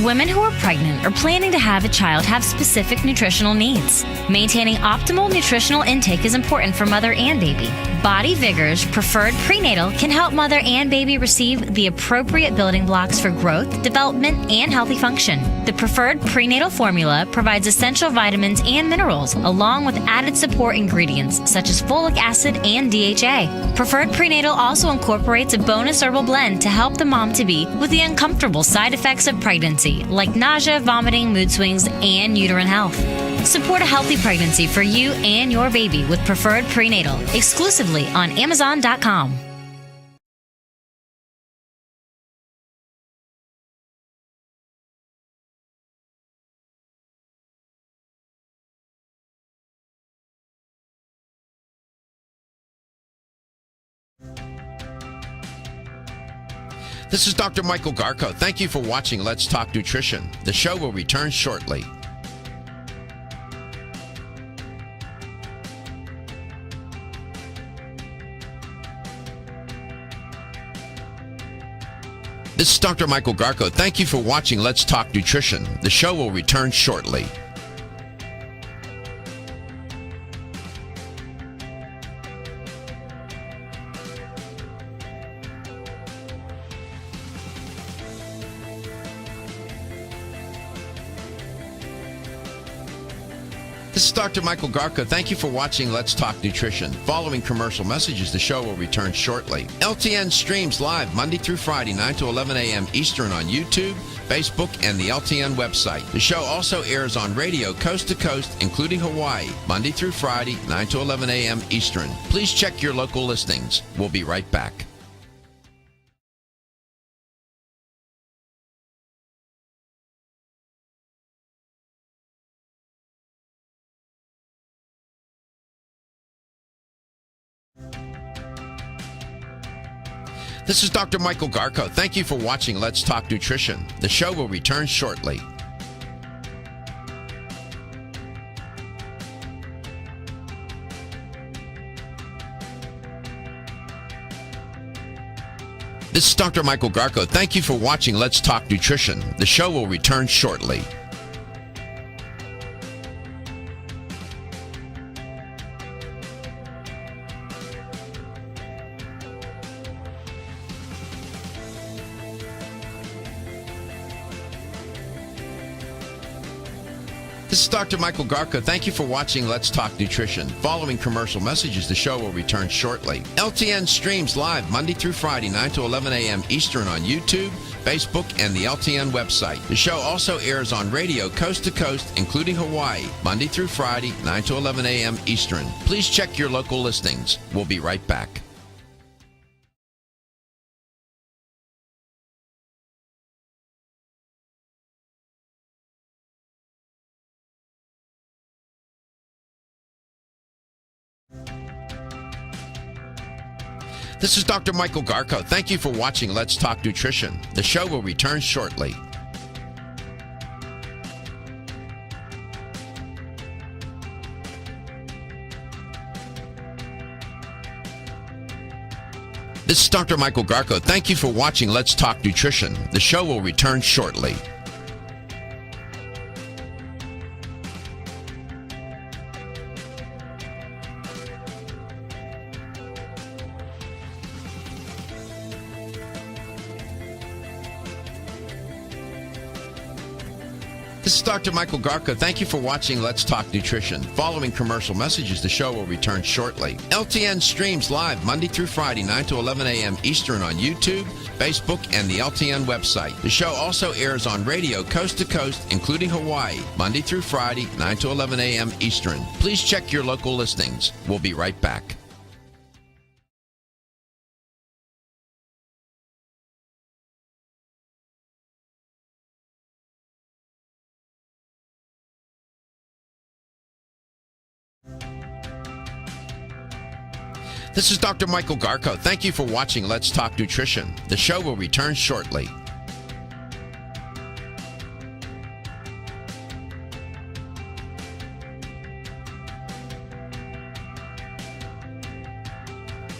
Women who are pregnant or planning to have a child have specific nutritional needs. Maintaining optimal nutritional intake is important for mother and baby. Body Vigor's Preferred Prenatal can help mother and baby receive the appropriate building blocks for growth, development, and healthy function. The Preferred Prenatal formula provides essential vitamins and minerals, along with added support ingredients such as folic acid and DHA. Preferred Prenatal also incorporates a bonus herbal blend to help the mom-to-be with the uncomfortable side effects of pregnancy, like nausea, vomiting, mood swings, and uterine health. Support a healthy pregnancy for you and your baby with Preferred Prenatal, exclusively on Amazon.com. This is Dr. Michael Garko. Thank you for watching Let's Talk Nutrition. The show will return shortly. This is Dr. Michael Garko. Thank you for watching Let's Talk Nutrition. The show will return shortly. This is Dr. Michael Garko. Thank you for watching Let's Talk Nutrition. Following commercial messages, the show will return shortly. LTN streams live Monday through Friday, 9 to 11 a.m. Eastern on YouTube, Facebook, and the LTN website. The show also airs on radio coast to coast, including Hawaii, Monday through Friday, 9 to 11 a.m. Eastern. Please check your local listings. We'll be right back. This is Dr. Michael Garko. Thank you for watching Let's Talk Nutrition. The show will return shortly. This is Dr. Michael Garko. Thank you for watching Let's Talk Nutrition. The show will return shortly. This is Dr. Michael Garko. Thank you for watching Let's Talk Nutrition. Following commercial messages, the show will return shortly. LTN streams live Monday through Friday, 9 to 11 a.m. Eastern on YouTube, Facebook, and the LTN website. The show also airs on radio coast to coast, including Hawaii, Monday through Friday, 9 to 11 a.m. Eastern. Please check your local listings. We'll be right back. This is Dr. Michael Garko. Thank you for watching Let's Talk Nutrition. The show will return shortly. This is Dr. Michael Garko. Thank you for watching Let's Talk Nutrition. The show will return shortly. This is Dr. Michael Garko. Thank you for watching Let's Talk Nutrition. Following commercial messages, the show will return shortly. LTN streams live Monday through Friday, 9 to 11 a.m. Eastern on YouTube, Facebook, and the LTN website. The show also airs on radio coast to coast, including Hawaii, Monday through Friday, 9 to 11 a.m. Eastern. Please check your local listings. We'll be right back. This is Dr. Michael Garko. Thank you for watching Let's Talk Nutrition. The show will return shortly.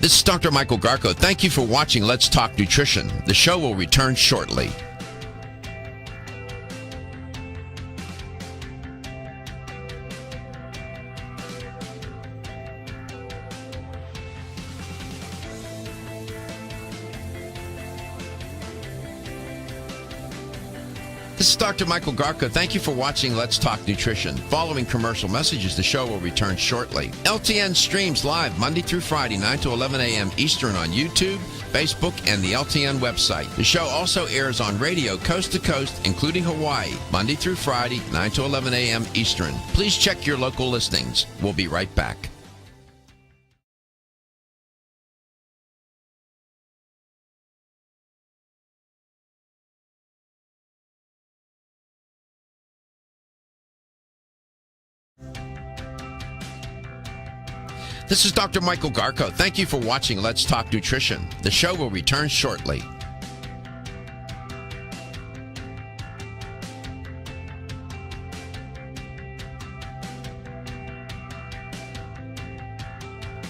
This is Dr. Michael Garko. Thank you for watching Let's Talk Nutrition. The show will return shortly. This is Dr. Michael Garko. Thank you for watching Let's Talk Nutrition. Following commercial messages, the show will return shortly. LTN streams live Monday through Friday, 9 to 11 a.m. Eastern on YouTube, Facebook, and the LTN website. The show also airs on radio coast to coast, including Hawaii, Monday through Friday, 9 to 11 a.m. Eastern. Please check your local listings. We'll be right back. This is Dr. Michael Garko. Thank you for watching Let's Talk Nutrition. The show will return shortly.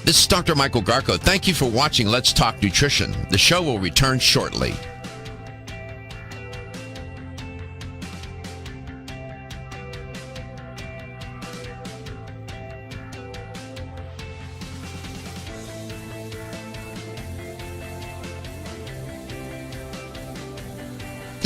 This is Dr. Michael Garko. Thank you for watching Let's Talk Nutrition. The show will return shortly.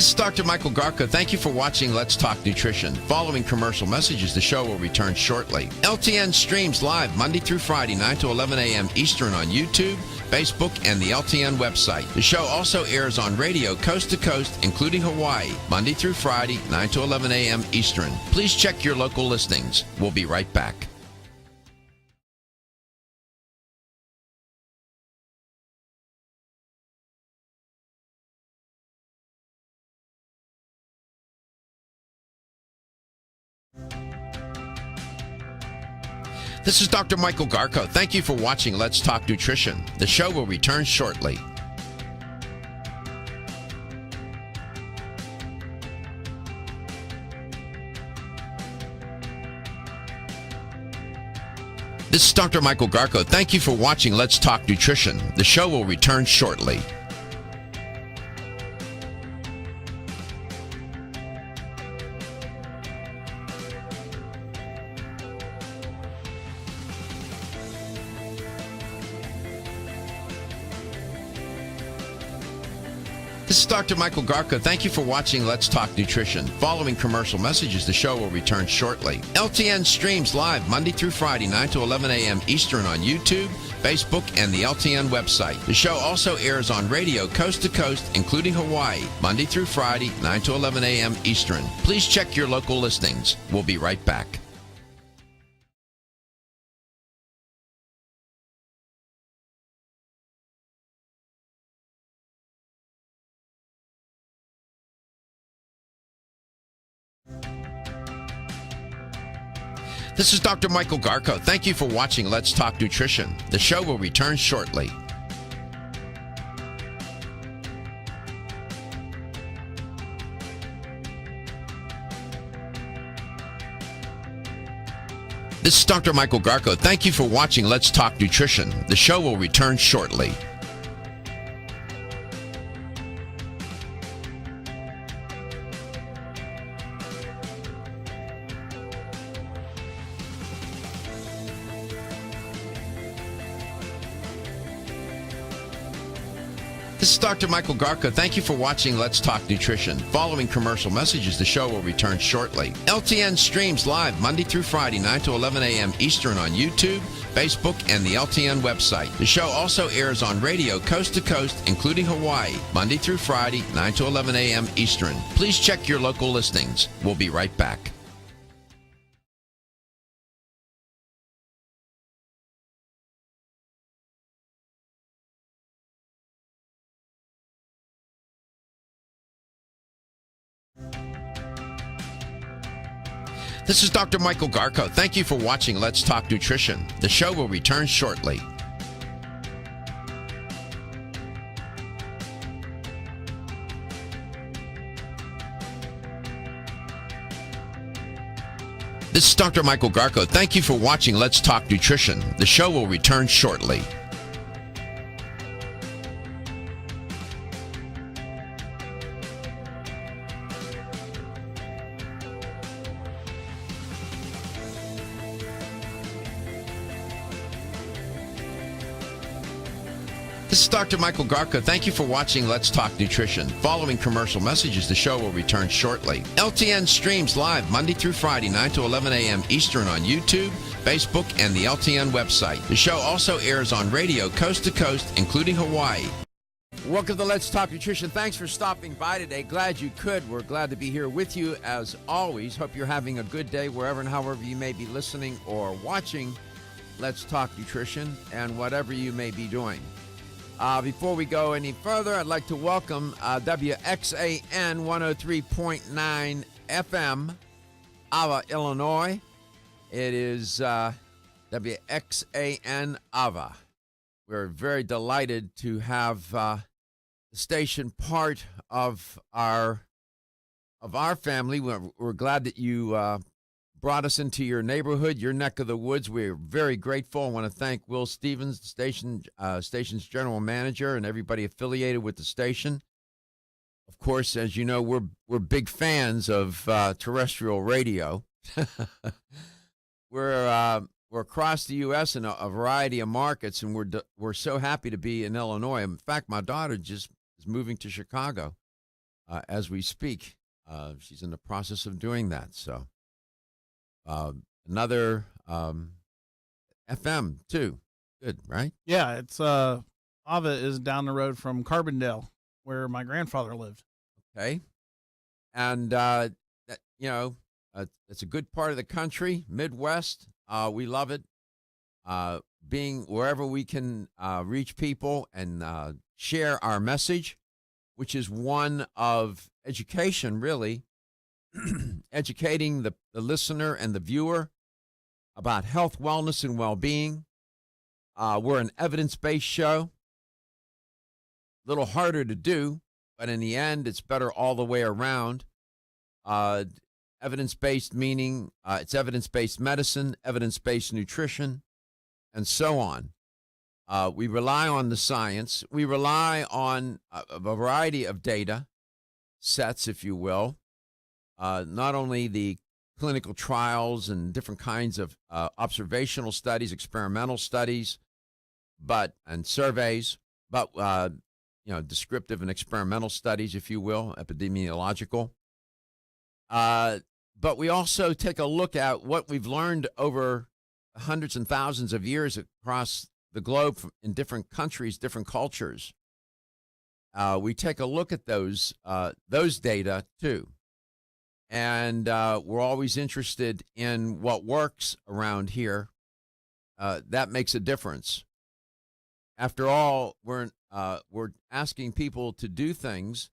This is Dr. Michael Garko. Thank you for watching Let's Talk Nutrition. Following commercial messages, the show will return shortly. LTN streams live Monday through Friday, 9 to 11 a.m. Eastern on YouTube, Facebook, and the LTN website. The show also airs on radio coast to coast, including Hawaii, Monday through Friday, 9 to 11 a.m. Eastern. Please check your local listings. We'll be right back. This is Dr. Michael Garko. Thank you for watching Let's Talk Nutrition. The show will return shortly. This is Dr. Michael Garko. Thank you for watching Let's Talk Nutrition. The show will return shortly. This is Dr. Michael Garko. Thank you for watching Let's Talk Nutrition. Following commercial messages, the show will return shortly. LTN streams live Monday through Friday, 9 to 11 a.m. Eastern on YouTube, Facebook, and the LTN website. The show also airs on radio coast to coast, including Hawaii, Monday through Friday, 9 to 11 a.m. Eastern. Please check your local listings. We'll be right back. This is Dr. Michael Garko. Thank you for watching Let's Talk Nutrition. The show will return shortly. This is Dr. Michael Garko. Thank you for watching Let's Talk Nutrition. The show will return shortly. This is Dr. Michael Garko. Thank you for watching Let's Talk Nutrition. Following commercial messages, the show will return shortly. LTN streams live Monday through Friday, 9 to 11 a.m. Eastern on YouTube, Facebook, and the LTN website. The show also airs on radio coast to coast, including Hawaii, Monday through Friday, 9 to 11 a.m. Eastern. Please check your local listings. We'll be right back. This is Dr. Michael Garko. Thank you for watching Let's Talk Nutrition. The show will return shortly. This is Dr. Michael Garko. Thank you for watching Let's Talk Nutrition. The show will return shortly. This This is Dr. Michael Garko. Thank you for watching Let's Talk Nutrition. Following commercial messages, the show will return shortly. LTN streams live Monday through Friday, 9 to 11 a.m. Eastern on YouTube, Facebook, and the LTN website. The show also airs on radio coast to coast, including Hawaii. Welcome to Let's Talk Nutrition. Thanks for stopping by today. Glad you could. We're glad to be here with you as always. Hope you're having a good day wherever and however you may be listening or watching Let's Talk Nutrition and whatever you may be doing. Before we go any further, I'd like to welcome WXAN 103.9 FM, Ava, Illinois. It is WXAN Ava. We're very delighted to have the station part of our family. We're glad that you brought us into your neighborhood, your neck of the woods. We're very grateful. I want to thank Will Stevens, the station's general manager, and everybody affiliated with the station. Of course, as you know, we're big fans of terrestrial radio. We're across the U.S. in a variety of markets, and we're so happy to be in Illinois. In fact, my daughter just is moving to Chicago as we speak. She's in the process of doing that. So another FM too. Good, right? Yeah, it's Ava is down the road from Carbondale, where my grandfather lived. Okay, and it's a good part of the country, Midwest. We love it. Being wherever we can reach people and share our message, which is one of education, really, educating the listener and the viewer about health, wellness, and well-being. We're an evidence-based show. A little harder to do, but in the end, it's better all the way around. Evidence-based meaning it's evidence-based medicine, evidence-based nutrition, and so on. We rely on the science. We rely on a variety of data sets, if you will, not only the clinical trials and different kinds of observational studies, experimental studies, and surveys, but descriptive and experimental studies, if you will, epidemiological. But we also take a look at what we've learned over hundreds and thousands of years across the globe in different countries, different cultures. We take a look at those data too. And we're always interested in what works around here. That makes a difference. After all, we're asking people to do things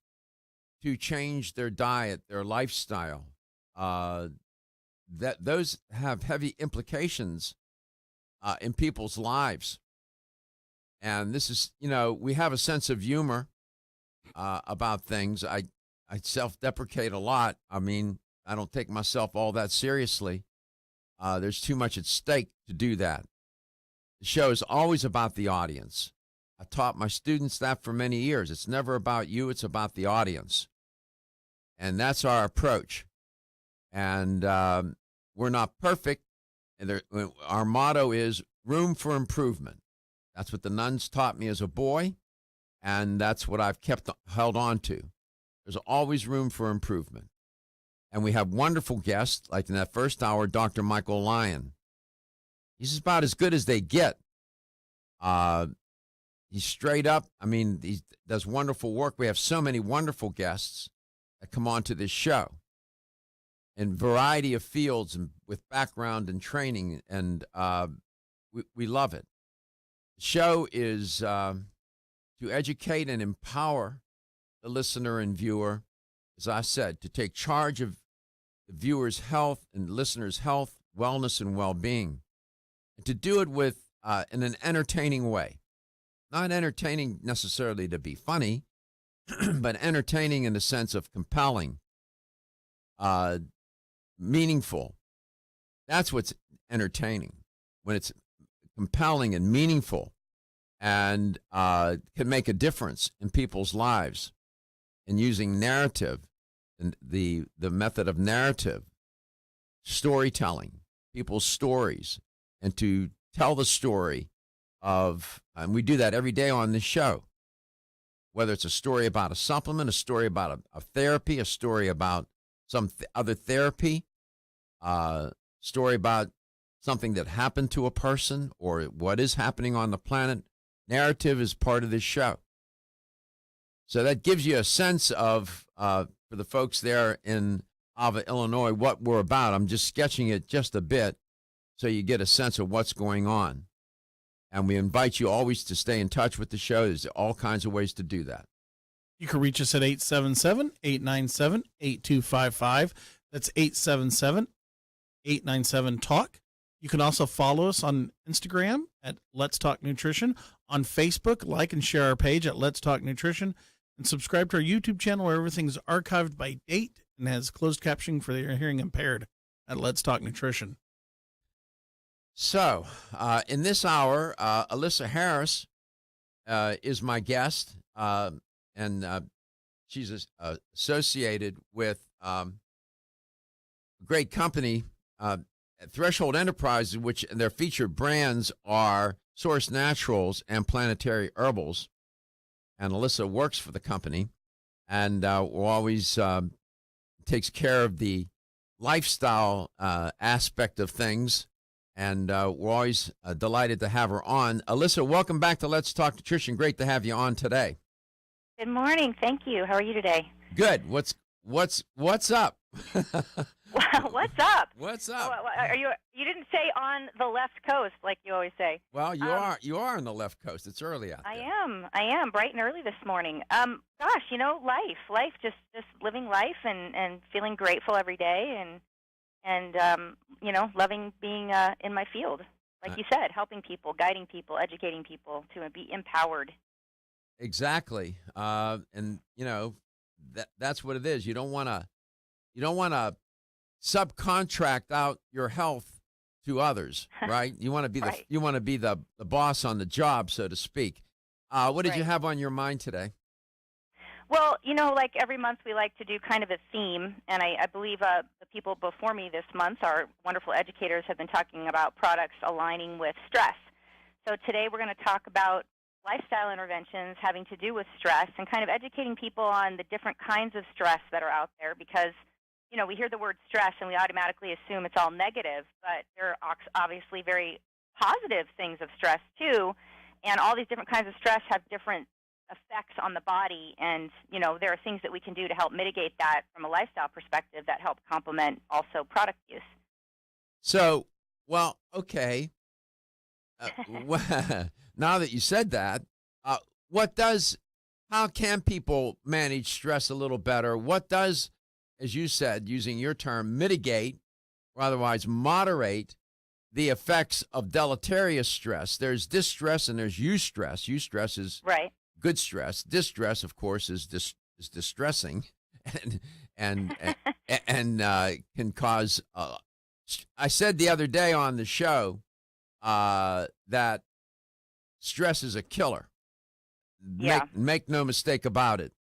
to change their diet, their lifestyle. That those have heavy implications in people's lives. And this is, we have a sense of humor about things. I self-deprecate a lot. I mean, I don't take myself all that seriously. There's too much at stake to do that. The show is always about the audience. I taught my students that for many years. It's never about you. It's about the audience. And that's our approach. And we're not perfect. And our motto is room for improvement. That's what the nuns taught me as a boy. And that's what I've held on to. There's always room for improvement. And we have wonderful guests, like in that first hour, Dr. Michael Lyon. He's about as good as they get. He's straight up. I mean, he does wonderful work. We have so many wonderful guests that come on to this show in a variety of fields and with background and training, and we love it. The show is to educate and empower the listener and viewer, as I said, to take charge of the viewer's health and listener's health, wellness, and well-being, and to do it with in an entertaining way. Not entertaining necessarily to be funny, but entertaining in the sense of compelling, meaningful. That's what's entertaining, when it's compelling and meaningful and can make a difference in people's lives. And using narrative and the method of narrative, storytelling, people's stories, and to tell the story and we do that every day on this show, whether it's a story about a supplement, a story about a therapy, a story about some other therapy, story about something that happened to a person or what is happening on the planet. Narrative is part of this show. So that gives you a sense of, for the folks there in Ava, Illinois, what we're about. I'm just sketching it just a bit so you get a sense of what's going on. And we invite you always to stay in touch with the show. There's all kinds of ways to do that. You can reach us at 877-897-8255. That's 877-897-TALK. You can also follow us on Instagram at Let's Talk Nutrition. On Facebook, like and share our page at Let's Talk Nutrition. And subscribe to our YouTube channel where everything's archived by date and has closed captioning for the hearing impaired at Let's Talk Nutrition. So, in this hour, Alyssa Harris is my guest, and she's associated with a great company, Threshold Enterprises, which their featured brands are Source Naturals and Planetary Herbals. And Alyssa works for the company, and always takes care of the lifestyle aspect of things. And we're always delighted to have her on. Alyssa, welcome back to Let's Talk Nutrition. Great to have you on today. Good morning. Thank you. How are you today? Good. What's up? Well, what's up? What's up? Are you? You didn't say on the left coast like you always say. Well, you are on the left coast. It's early out there. I am bright and early this morning. Gosh, life, just living life and feeling grateful every day and loving being in my field. Like you said, helping people, guiding people, educating people to be empowered. Exactly. And that's what it is. You don't want to subcontract out your health to others, right? You want to be Right. the boss on the job, so to speak. What did you Right. have on your mind today? Well, like every month we like to do kind of a theme, and I believe the people before me this month, our wonderful educators, have been talking about products aligning with stress. So today we're going to talk about lifestyle interventions having to do with stress and kind of educating people on the different kinds of stress that are out there because, we hear the word stress and we automatically assume it's all negative, but there are obviously very positive things of stress too, and all these different kinds of stress have different effects on the body, and there are things that we can do to help mitigate that from a lifestyle perspective that help complement also product use. So, well, okay. Now that you said that, how can people manage stress a little better? What does, as you said, using your term, mitigate or otherwise moderate the effects of deleterious stress? There's distress and there's eustress. Eustress is Right. good stress. Distress, of course, is distressing, and can cause. I said the other day on the show that stress is a killer. Yeah. Make no mistake about it.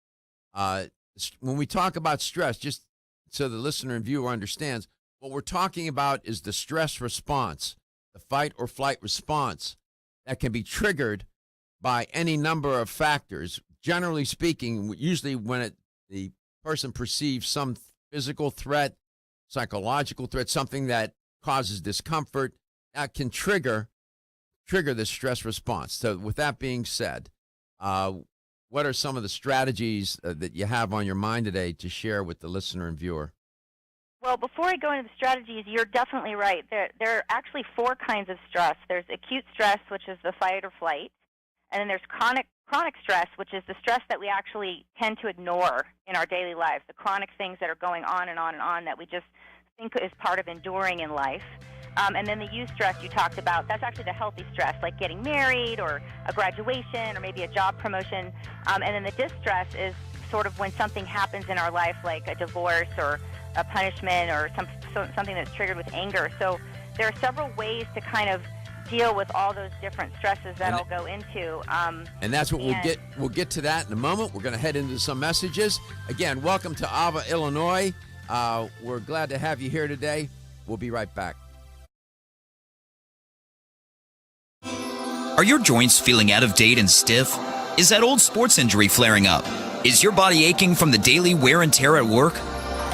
When we talk about stress, just so the listener and viewer understands, what we're talking about is the stress response, the fight or flight response that can be triggered by any number of factors. Generally speaking, usually when the person perceives some physical threat, psychological threat, something that causes discomfort, that can trigger the stress response. So with that being said, what are some of the strategies that you have on your mind today to share with the listener and viewer? Well, before I go into the strategies, you're definitely right. There are actually 4 kinds of stress. There's acute stress, which is the fight or flight, and then there's chronic stress, which is the stress that we actually tend to ignore in our daily lives, the chronic things that are going on and on and on that we just think is part of enduring in life. And then the eustress you talked about, that's actually the healthy stress, like getting married or a graduation or maybe a job promotion. And then the distress is sort of when something happens in our life, like a divorce or a punishment or something that's triggered with anger. So there are several ways to kind of deal with all those different stresses that I'll go into. And that's what we'll get. We'll get to that in a moment. We're going to head into some messages. Again, welcome to Ava, Illinois. We're glad to have you here today. We'll be right back. Are your joints feeling out of date and stiff? Is that old sports injury flaring up? Is your body aching from the daily wear and tear at work?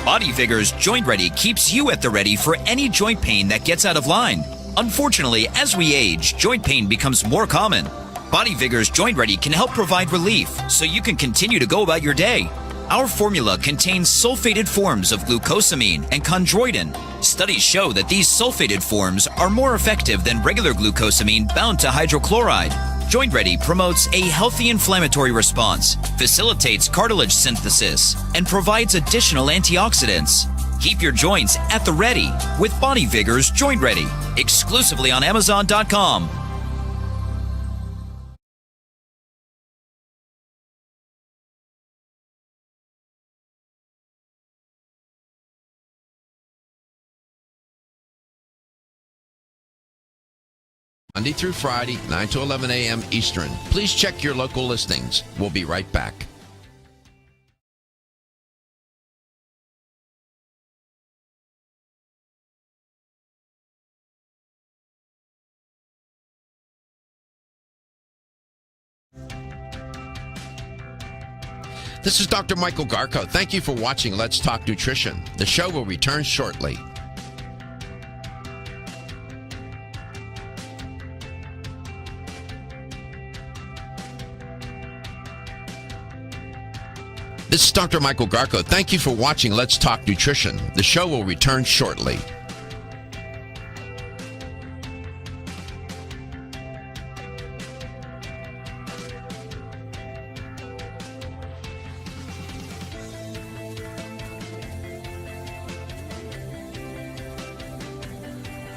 Body Vigor's Joint Ready keeps you at the ready for any joint pain that gets out of line. Unfortunately, as we age, joint pain becomes more common. Body Vigor's Joint Ready can help provide relief so you can continue to go about your day. Our formula contains sulfated forms of glucosamine and chondroitin. Studies show that these sulfated forms are more effective than regular glucosamine bound to hydrochloride. Joint Ready promotes a healthy inflammatory response, facilitates cartilage synthesis, and provides additional antioxidants. Keep your joints at the ready with Body Vigor's Joint Ready, exclusively on Amazon.com. Monday through Friday, 9 to 11 a.m. Eastern. Please check your local listings. We'll be right back. This is Dr. Michael Garko. Thank you for watching Let's Talk Nutrition. The show will return shortly. This is Dr. Michael Garko. Thank you for watching Let's Talk Nutrition. The show will return shortly.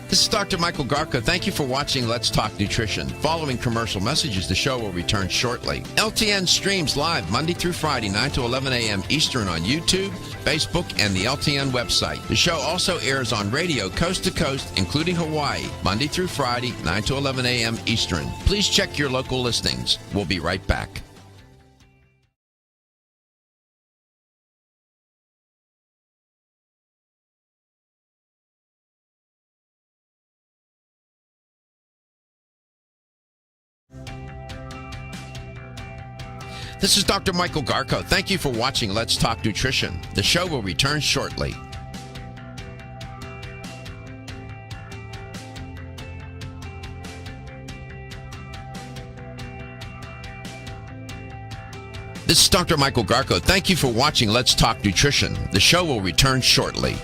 This is Dr. Michael Garko. Thank you for watching Let's Talk Nutrition. Following commercial messages, the show will return shortly. LTN streams live Monday through Friday, 9 to 11 a.m. Eastern on YouTube, Facebook, and the LTN website. The show also airs on radio coast to coast, including Hawaii, Monday through Friday, 9 to 11 a.m. Eastern. Please check your local listings. We'll be right back. This is Dr. Michael Garko. Thank you for watching Let's Talk Nutrition. The show will return shortly. This is Dr. Michael Garko. Thank you for watching Let's Talk Nutrition. The show will return shortly.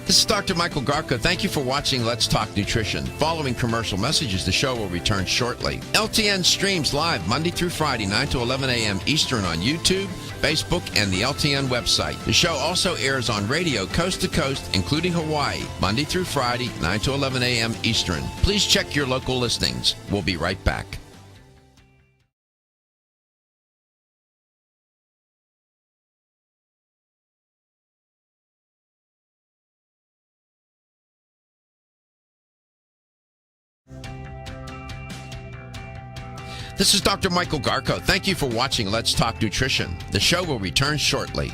This is Dr. Michael Garko. Thank you for watching Let's Talk Nutrition. Following commercial messages, the show will return shortly. LTN streams live Monday through Friday, 9 to 11 a.m. Eastern on YouTube, Facebook, and the LTN website. The show also airs on radio coast to coast, including Hawaii, Monday through Friday, 9 to 11 a.m. Eastern. Please check your local listings. We'll be right back. This is Dr. Michael Garko. Thank you for watching Let's Talk Nutrition. The show will return shortly.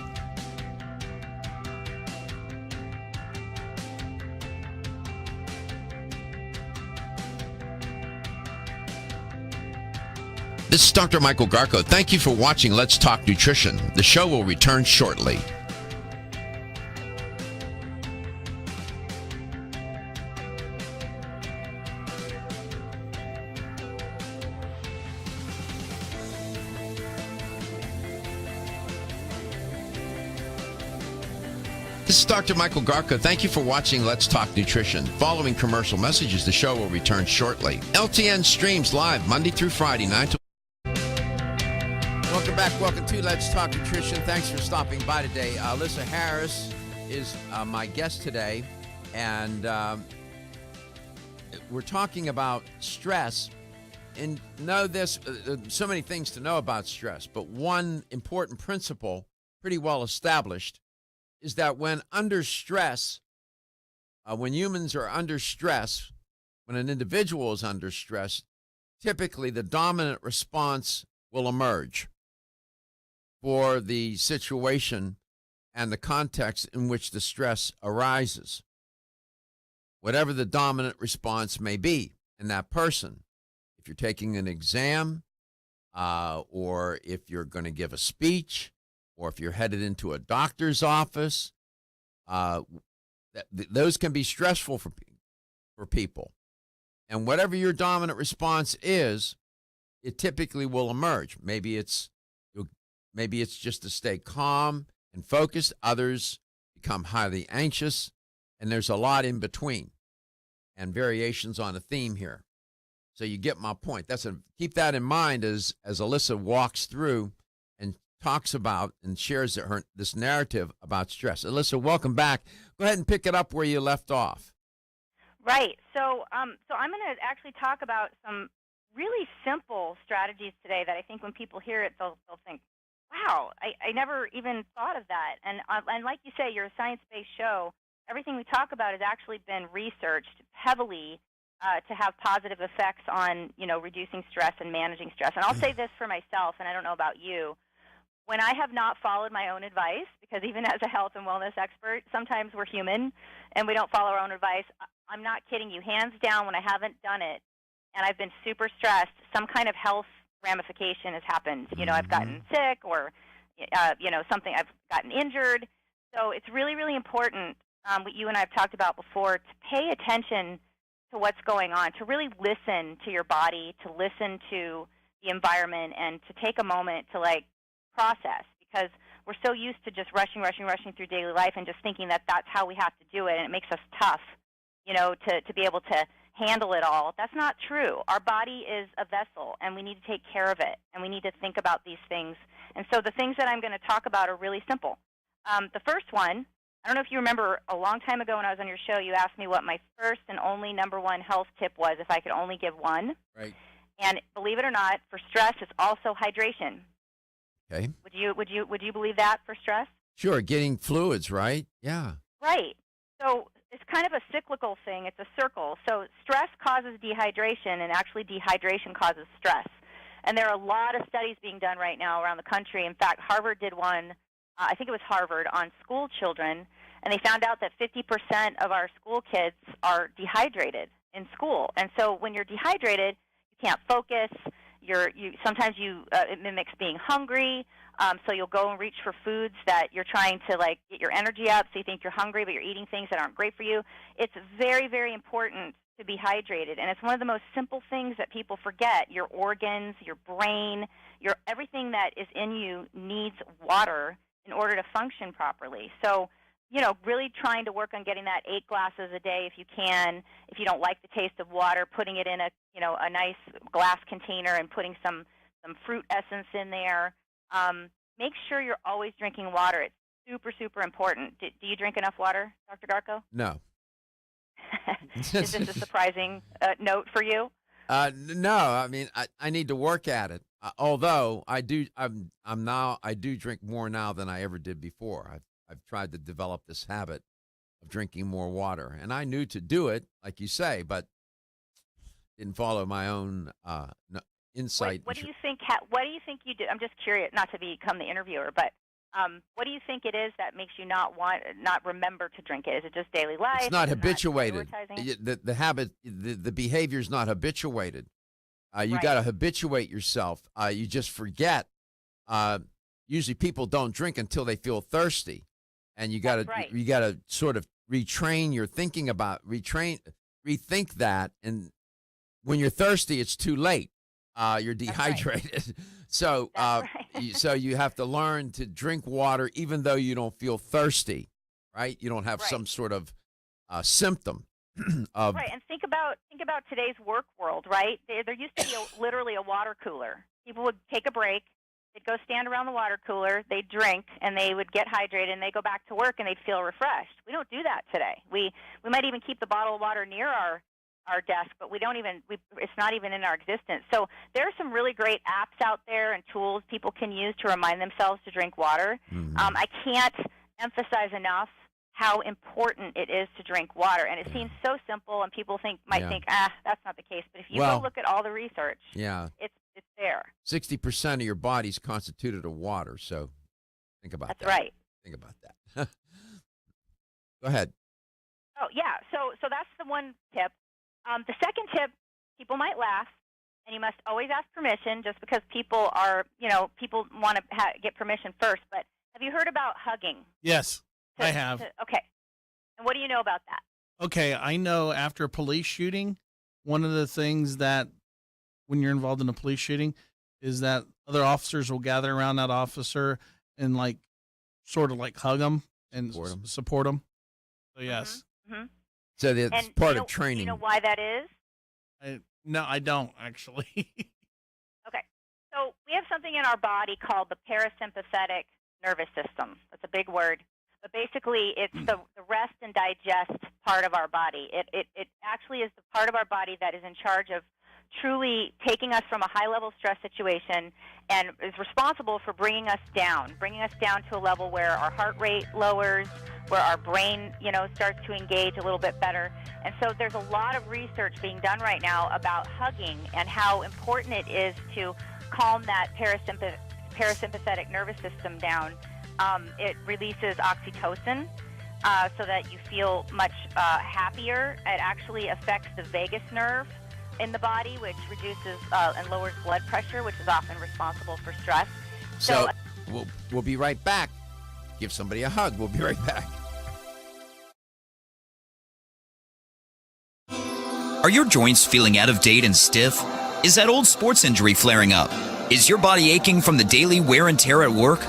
This is Dr. Michael Garko. Thank you for watching Let's Talk Nutrition. The show will return shortly. This is Dr. Michael Garko. Thank you for watching Let's Talk Nutrition. Following commercial messages, the show will return shortly. LTN streams live Monday through Friday, 9 to... Welcome back. Welcome to Let's Talk Nutrition. Thanks for stopping by today. Alyssa Harris is my guest today, and we're talking about stress. And know this, so many things to know about stress, but one important principle, pretty well established, is that when under stress, when humans are under stress, when an individual is under stress, typically the dominant response will emerge for the situation and the context in which the stress arises. Whatever the dominant response may be in that person. If you're taking an exam, or if you're going to give a speech, or if you're headed into a doctor's office, those can be stressful for people. And whatever your dominant response is, it typically will emerge. Maybe it's just to stay calm and focused. Others become highly anxious, and there's a lot in between and variations on a theme here. So you get my point. Keep that in mind as Alyssa walks through and talks about and shares this narrative about stress. Alyssa, welcome back. Go ahead and pick it up where you left off. Right. So I'm going to actually talk about some really simple strategies today that I think when people hear it, they'll think, wow, I never even thought of that. And like you say, you're a science-based show. Everything we talk about has actually been researched heavily to have positive effects on, reducing stress and managing stress. And I'll say this for myself, and I don't know about you. When I have not followed my own advice, because even as a health and wellness expert, sometimes we're human and we don't follow our own advice. I'm not kidding you. Hands down, when I haven't done it and I've been super stressed, some kind of health ramification has happened. I've gotten sick or, something, I've gotten injured. So it's really, really important, what you and I have talked about before, to pay attention to what's going on, to really listen to your body, to listen to the environment, and to take a moment to, process, because we're so used to just rushing through daily life and just thinking that that's how we have to do it, and it makes us tough, to be able to handle it all. That's not true. Our body is a vessel, and we need to take care of it, and we need to think about these things. And so the things that I'm going to talk about are really simple. The first one, I don't know if you remember a long time ago when I was on your show, you asked me what my first and only number one health tip was, if I could only give one. Right. And believe it or not, for stress, it's also hydration. Okay. Would you believe that for stress? Sure, getting fluids, right? Yeah. Right. So it's kind of a cyclical thing. It's a circle. So stress causes dehydration, and actually dehydration causes stress. And there are a lot of studies being done right now around the country. In fact, Harvard did one, I think it was Harvard, on school children, and they found out that 50% of our school kids are dehydrated in school. And so when you're dehydrated, you can't focus. Sometimes it mimics being hungry, so you'll go and reach for foods that you're trying to get your energy up, so you think you're hungry, but you're eating things that aren't great for you. It's very, very important to be hydrated, and it's one of the most simple things that people forget. Your organs, your brain, everything that is in you needs water in order to function properly. So, really trying to work on getting that 8 glasses a day if you can. If you don't like the taste of water, putting it in a nice glass container and putting some fruit essence in there. Make sure you're always drinking water. It's super, super important. Do you drink enough water, Dr. Garko? No. Is this a surprising note for you? No, I mean, I need to work at it. Although I do drink more now than I ever did before. I've tried to develop this habit of drinking more water, and I knew to do it, like you say, but didn't follow my own insight. What do you think? What do you think you do? I'm just curious, not to become the interviewer, but what do you think it is that makes you not remember to drink it? Is it just daily life? It's not habituated. Not the habit, the behavior is not habituated. You Right. got to habituate yourself. You just forget. Usually, people don't drink until they feel thirsty, and you got to sort of retrain your thinking about rethink that. And when you're thirsty, it's too late. You're dehydrated. So, so you have to learn to drink water even though you don't feel thirsty, right? You don't have some sort of symptom of Right, and think about today's work world, right? There used to be literally a water cooler. People would take a break, they'd go stand around the water cooler, they'd drink, and they would get hydrated, and they'd go back to work, and they'd feel refreshed. We don't do that today. We might even keep the bottle of water near our desk, but it's not even in our existence. So there are some really great apps out there and tools people can use to remind themselves to drink water. Mhm. I can't emphasize enough how important it is to drink water. And it seems so simple, and people might think, that's not the case. But if you go look at all the research, it's there. 60% of your body's constituted of water, so think about that. That's right. Think about that. Go ahead. Oh, yeah. So that's the one tip. The second tip, people might laugh, and you must always ask permission just because people want to get permission first. But have you heard about hugging? Yes, I have. Okay. And what do you know about that? Okay, I know after a police shooting, one of the things that when you're involved in a police shooting is that other officers will gather around that officer and like sort of like hug them and support them. So yes. Mm-hmm. So that's part of training. Do you know why that is? No, I don't actually. Okay. So we have something in our body called the parasympathetic nervous system. That's a big word. But basically, it's the rest and digest part of our body. It actually is the part of our body that is in charge of truly taking us from a high-level stress situation and is responsible for bringing us down to a level where our heart rate lowers, where our brain, starts to engage a little bit better. And so there's a lot of research being done right now about hugging and how important it is to calm that parasympathetic nervous system down. It releases oxytocin so that you feel much happier. It actually affects the vagus nerve in the body, which reduces and lowers blood pressure, which is often responsible for stress. So we'll be right back. Give somebody a hug. We'll be right back. Are your joints feeling out of date and stiff? Is that old sports injury flaring up? Is your body aching from the daily wear and tear at work?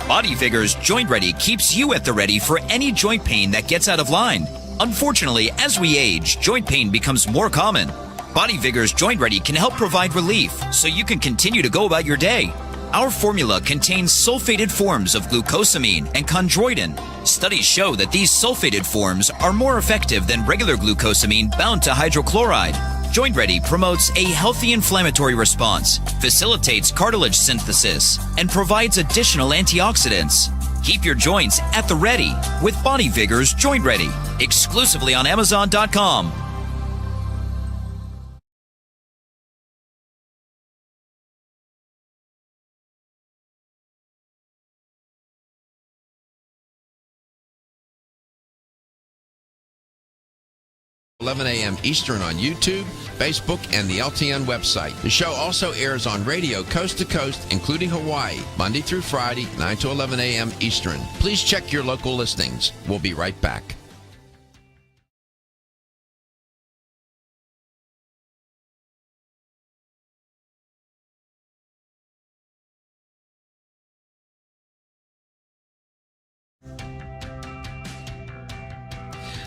Body Vigor's Joint Ready keeps you at the ready for any joint pain that gets out of line. Unfortunately, as we age, joint pain becomes more common. Body Vigor's Joint Ready can help provide relief so you can continue to go about your day. Our formula contains sulfated forms of glucosamine and chondroitin. Studies show that these sulfated forms are more effective than regular glucosamine bound to hydrochloride. Joint Ready promotes a healthy inflammatory response, facilitates cartilage synthesis, and provides additional antioxidants. Keep your joints at the ready with Body Vigor's Joint Ready, exclusively on Amazon.com. $11 a.m. Eastern on YouTube, Facebook, and the LTN website. The show also airs on radio coast to coast, including Hawaii, Monday through Friday, 9 to 11 a.m. Eastern. Please check your local listings. We'll be right back.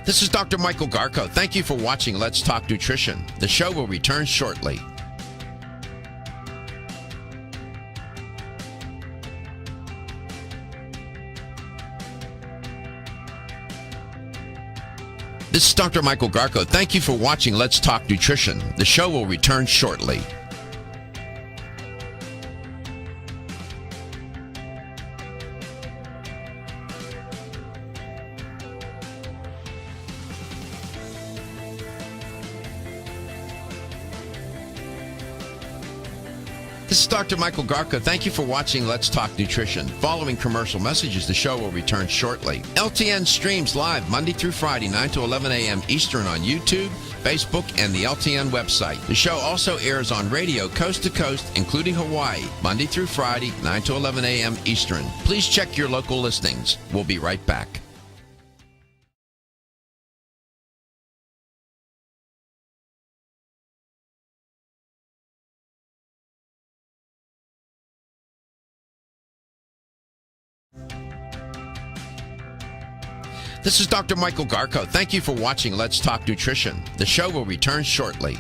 This is Dr. Michael Garko. Thank you for watching Let's Talk Nutrition. The show will return shortly. This is Dr. Michael Garko. Thank you for watching Let's Talk Nutrition. The show will return shortly. This is Dr. Michael Garko. Thank you for watching Let's Talk Nutrition. Following commercial messages, the show will return shortly. LTN streams live Monday through Friday, 9 to 11 a.m. Eastern on YouTube, Facebook, and the LTN website. The show also airs on radio coast to coast, including Hawaii, Monday through Friday, 9 to 11 a.m. Eastern. Please check your local listings. We'll be right back. This is Dr. Michael Garko. Thank you for watching Let's Talk Nutrition. The show will return shortly.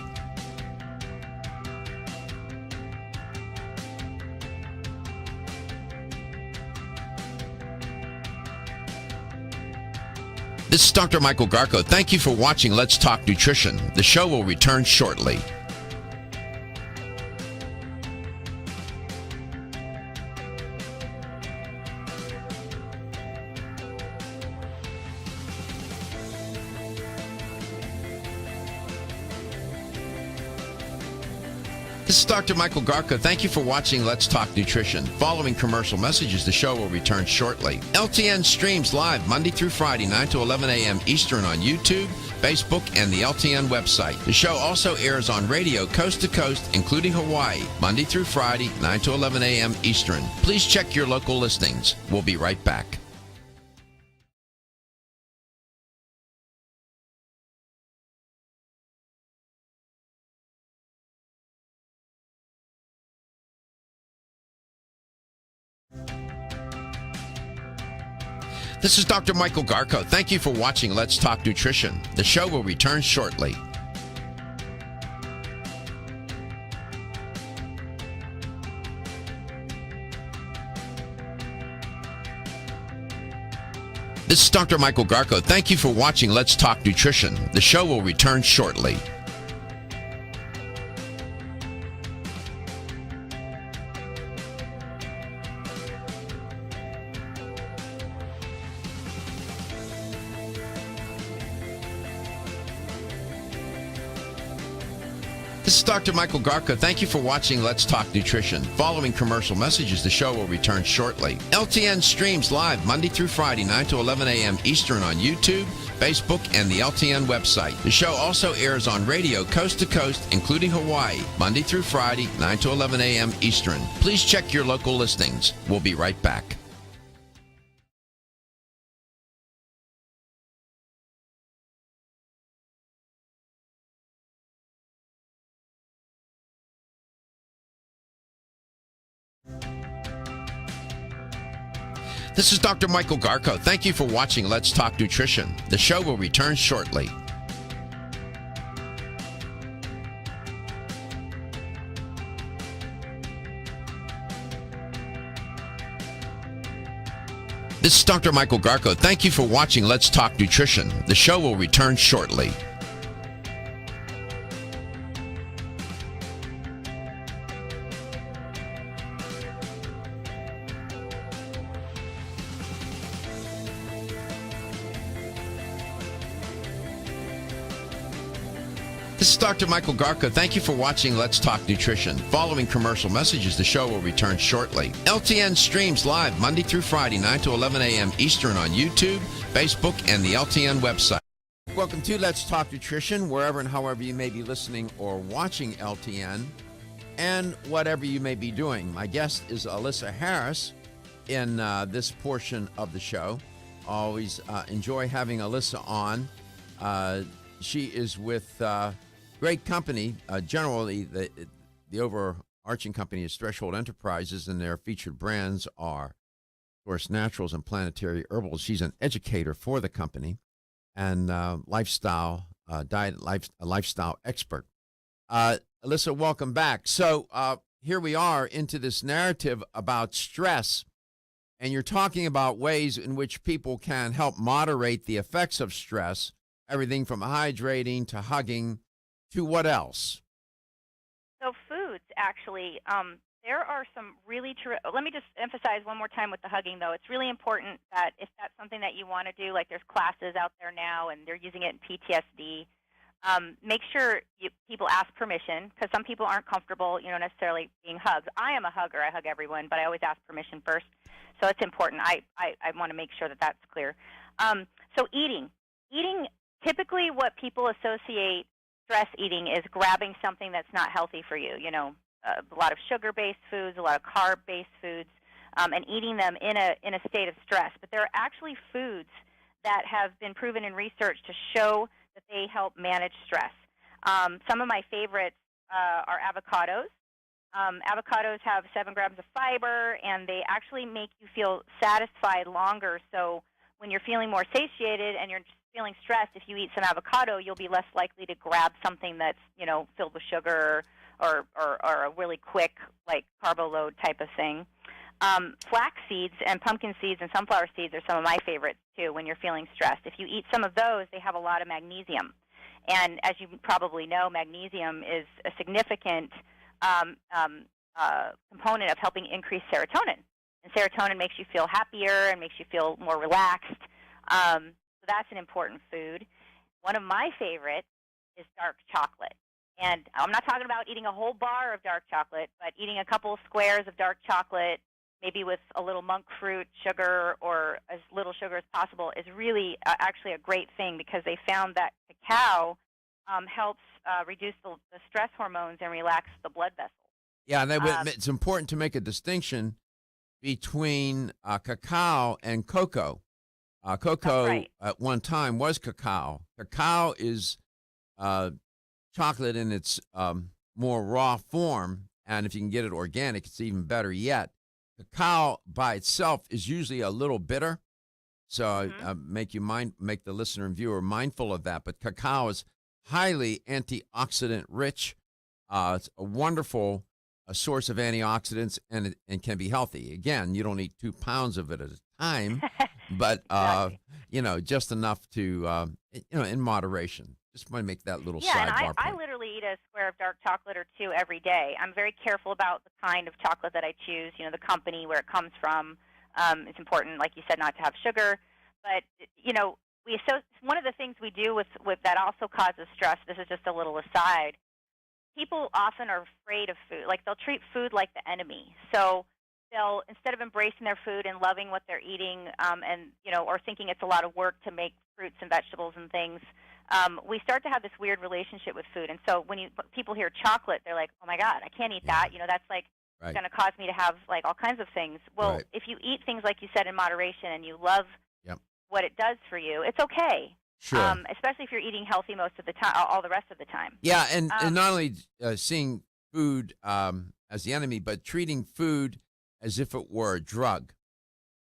This is Dr. Michael Garko. Thank you for watching Let's Talk Nutrition. The show will return shortly. is Dr. Michael Garko. Thank you for watching Let's Talk Nutrition. Following commercial messages, the show will return shortly. LTN streams live Monday through Friday, 9 to 11 a.m. Eastern on YouTube, Facebook, and the LTN website. The show also airs on radio coast to coast, including Hawaii, Monday through Friday, 9 to 11 a.m. Eastern. Please check your local listings. We'll be right back. This is Dr. Michael Garko. Thank you for watching Let's Talk Nutrition. The show will return shortly. This is Dr. Michael Garko. Thank you for watching Let's Talk Nutrition. The show will return shortly. This is Dr. Michael Garko. Thank you for watching Let's Talk Nutrition. Following commercial messages, the show will return shortly. LTN streams live Monday through Friday, 9 to 11 a.m. Eastern on YouTube, Facebook, and the LTN website. The show also airs on radio coast to coast, including Hawaii, Monday through Friday, 9 to 11 a.m. Eastern. Please check your local listings. We'll be right back. This is Dr. Michael Garko. Thank you for watching Let's Talk Nutrition. The show will return shortly. This is Dr. Michael Garko. Thank you for watching Let's Talk Nutrition. The show will return shortly. This is Dr. Michael Garko. Thank you for watching Let's Talk Nutrition. Following commercial messages, the show will return shortly. LTN streams live Monday through Friday, 9 to 11 a.m. Eastern on YouTube, Facebook, and the LTN website. Welcome to Let's Talk Nutrition, wherever and however you may be listening or watching LTN, and whatever you may be doing. My guest is Alyssa Harris in this portion of the show. Always enjoy having Alyssa on. She is with great company. Generally, the overarching company is Threshold Enterprises, and their featured brands are Source Naturals and Planetary Herbals. She's an educator for the company and lifestyle lifestyle expert. Alyssa, welcome back. So here we are into this narrative about stress, and you're talking about ways in which people can help moderate the effects of stress. Everything from hydrating to hugging to what else? So foods, actually, there are some really let me just emphasize one more time with the hugging, though. It's really important that if that's something that you want to do, like there's classes out there now and they're using it in PTSD, make sure people ask permission, because some people aren't comfortable, necessarily being hugged. I am a hugger. I hug everyone, but I always ask permission first. So it's important. I want to make sure that that's clear. So eating, typically what people associate stress eating is grabbing something that's not healthy for you. A lot of sugar-based foods, a lot of carb-based foods, and eating them in a state of stress. But there are actually foods that have been proven in research to show that they help manage stress. Some of my favorites are avocados. Avocados have 7 grams of fiber, and they actually make you feel satisfied longer. So when you're feeling more satiated and you're feeling stressed, if you eat some avocado, you'll be less likely to grab something that's, filled with sugar or a really quick, like, carbo load type of thing. Flax seeds and pumpkin seeds and sunflower seeds are some of my favorites, too, when you're feeling stressed. If you eat some of those, they have a lot of magnesium. And as you probably know, magnesium is a significant component of helping increase serotonin. And serotonin makes you feel happier and makes you feel more relaxed. So that's an important food. One of my favorites is dark chocolate. And I'm not talking about eating a whole bar of dark chocolate, but eating a couple of squares of dark chocolate, maybe with a little monk fruit sugar or as little sugar as possible, is really actually a great thing, because they found that cacao helps reduce the stress hormones and relax the blood vessels. Yeah, and it's important to make a distinction between cacao and cocoa. Cocoa right. at one time was cacao. Cacao is chocolate in its more raw form, and if you can get it organic, it's even better yet. Cacao by itself is usually a little bitter, so make the listener and viewer mindful of that. But cacao is highly antioxidant rich. It's a wonderful source of antioxidants, and can be healthy. Again, you don't eat 2 pounds of it at a time, but Exactly. just enough to in moderation. Just want to make that little Yeah, and sidebar I point. literally eat a square of dark chocolate or two every day. I'm very careful about the kind of chocolate that I choose, the company, where it comes from. It's important, like you said, not to have sugar. But, one of the things we do with that also causes stress, this is just a little aside, people often are afraid of food. Like, they'll treat food like the enemy. So they'll, instead of embracing their food and loving what they're eating, or thinking it's a lot of work to make fruits and vegetables and things, we start to have this weird relationship with food. And so when people hear chocolate, they're like, oh my God, I can't eat that. That's like Right. going to cause me to have like all kinds of things. Well, Right. if you eat things, like you said, in moderation, and you love Yep. what it does for you, it's okay. Sure. Especially if you're eating healthy most of the time, all the rest of the time. Yeah, and not only seeing food as the enemy, but treating food as if it were a drug.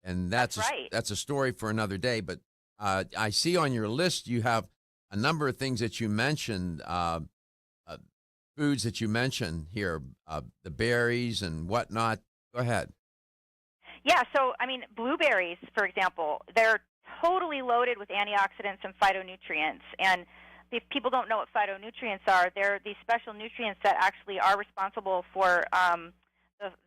And that's right. That's a story for another day. But I see on your list you have a number of things that you mentioned, foods that you mentioned here, the berries and whatnot. Go ahead. Yeah, so, blueberries, for example, they're totally loaded with antioxidants and phytonutrients. And if people don't know what phytonutrients are, they're these special nutrients that actually are responsible for,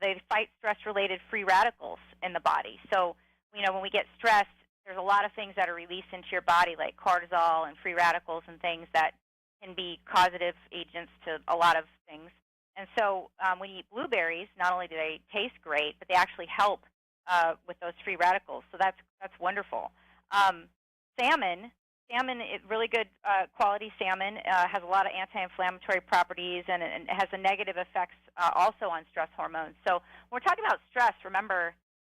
they fight stress-related free radicals in the body. So, when we get stressed, there's a lot of things that are released into your body, like cortisol and free radicals and things that can be causative agents to a lot of things. And so when you eat blueberries, not only do they taste great, but they actually help with those free radicals. So that's wonderful. Salmon, really good quality salmon, has a lot of anti-inflammatory properties, and it has a negative effects also on stress hormones. So when we're talking about stress, remember,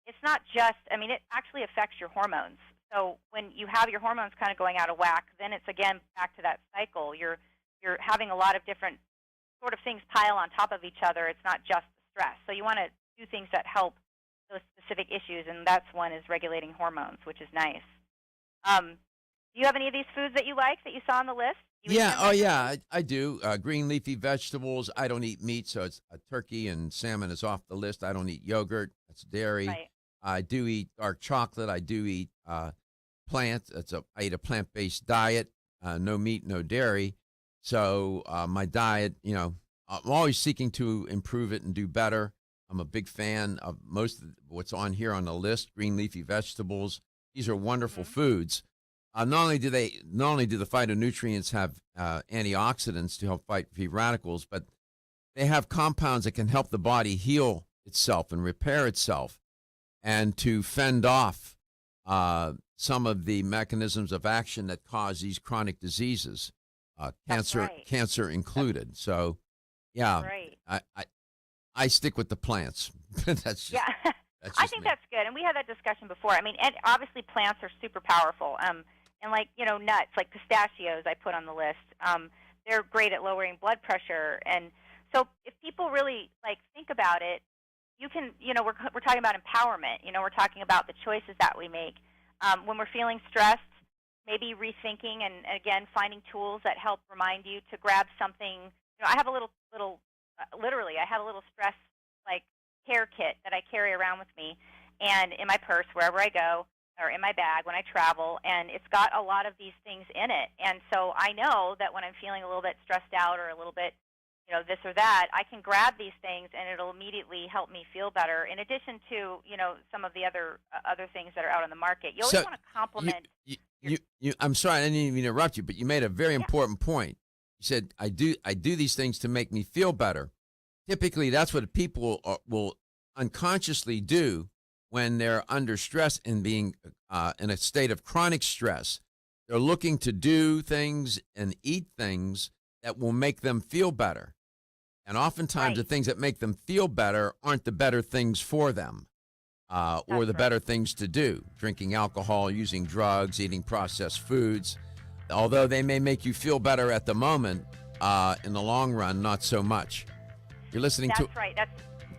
it's not just, it actually affects your hormones. So when you have your hormones kind of going out of whack, then it's again back to that cycle. You're having a lot of different sort of things pile on top of each other. It's not just the stress. So you want to do things that help those specific issues, and that's one is regulating hormones, which is nice. Do you have any of these foods that you like that you saw on the list? I do. Green leafy vegetables. I don't eat meat, so it's turkey and salmon is off the list. I don't eat yogurt. That's dairy. Right. I do eat dark chocolate. I do eat plants. I eat a plant-based diet. No meat, no dairy. So my diet, I'm always seeking to improve it and do better. I'm a big fan of most of what's on here on the list. Green leafy vegetables. These are wonderful foods. Not only do the phytonutrients have antioxidants to help fight free radicals, but they have compounds that can help the body heal itself and repair itself, and to fend off some of the mechanisms of action that cause these chronic diseases, cancer included. So, yeah, right. I stick with the plants. That's just, yeah. that's I just think me. that's good, and we had that discussion before. And obviously plants are super powerful. And like, nuts, like pistachios I put on the list. They're great at lowering blood pressure. And so if people really think about it, you can, we're talking about empowerment. We're talking about the choices that we make. When we're feeling stressed, maybe rethinking and again finding tools that help remind you to grab something. I have a little literally I have a little stress care kit that I carry around with me, and in my purse wherever I go, or in my bag when I travel, and it's got a lot of these things in it. And so I know that when I'm feeling a little bit stressed out or a little bit, this or that, I can grab these things and it'll immediately help me feel better. In addition to, some of the other things that are out on the market. You always want to complement. I'm sorry, I didn't even interrupt you, but you made a very important point. You said, I do these things to make me feel better. Typically, that's what people will unconsciously do when they're under stress and being in a state of chronic stress. They're looking to do things and eat things that will make them feel better. And oftentimes the things that make them feel better aren't the better things for them or the better things to do. Drinking alcohol, using drugs, eating processed foods. Although they may make you feel better at the moment, in the long run, not so much. You're listening to... That's right. That's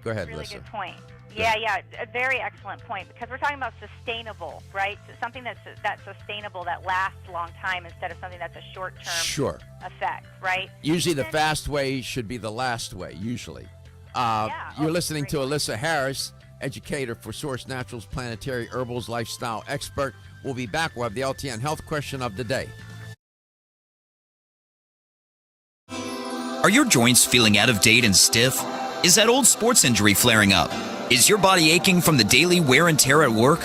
Go ahead, a really Lisa. good point. Yeah, a very excellent point, because we're talking about sustainable, right? So something that's sustainable, that lasts a long time, instead of something that's a short-term effect, right? Usually the fast way should be the last way, usually. You're listening to Alyssa Harris, educator for Source Naturals, planetary herbals, lifestyle expert. We'll be back. We'll have the LTN health question of the day. Are your joints feeling out of date and stiff? Is that old sports injury flaring up? Is your body aching from the daily wear and tear at work?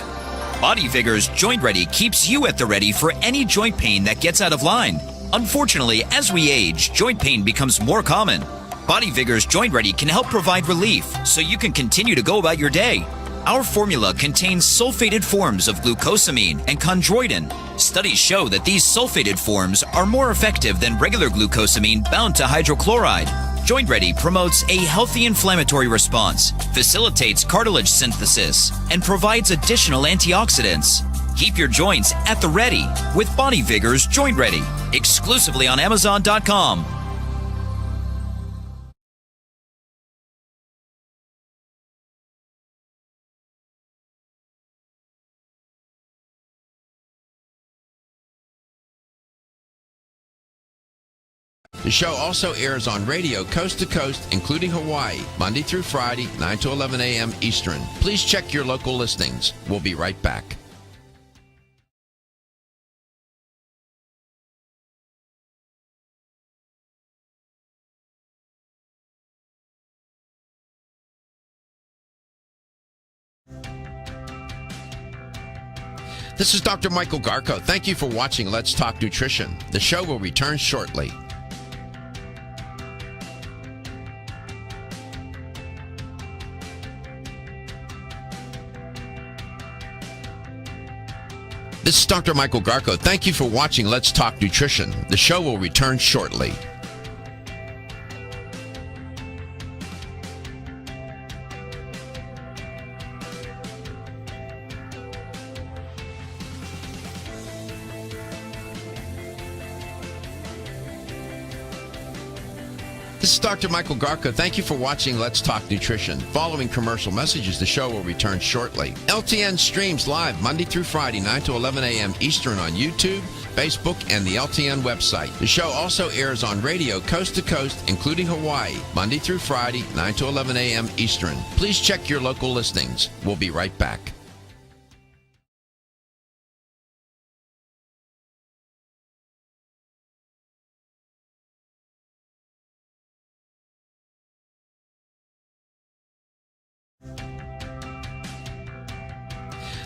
Body Vigor's Joint Ready keeps you at the ready for any joint pain that gets out of line. Unfortunately, as we age, joint pain becomes more common. Body Vigor's Joint Ready can help provide relief so you can continue to go about your day. Our formula contains sulfated forms of glucosamine and chondroitin. Studies show that these sulfated forms are more effective than regular glucosamine bound to hydrochloride. Joint Ready promotes a healthy inflammatory response, facilitates cartilage synthesis, and provides additional antioxidants. Keep your joints at the ready with Body Vigor's Joint Ready, exclusively on Amazon.com. The show also airs on radio coast to coast, including Hawaii, Monday through Friday, 9 to 11 a.m. Eastern. Please check your local listings. We'll be right back. This is Dr. Michael Garko. Thank you for watching Let's Talk Nutrition. The show will return shortly. This is Dr. Michael Garko. Thank you for watching Let's Talk Nutrition. The show will return shortly. This is Dr. Michael Garko. Thank you for watching Let's Talk Nutrition. Following commercial messages, the show will return shortly. LTN streams live Monday through Friday, 9 to 11 a.m. Eastern on YouTube, Facebook, and the LTN website. The show also airs on radio coast to coast, including Hawaii, Monday through Friday, 9 to 11 a.m. Eastern. Please check your local listings. We'll be right back.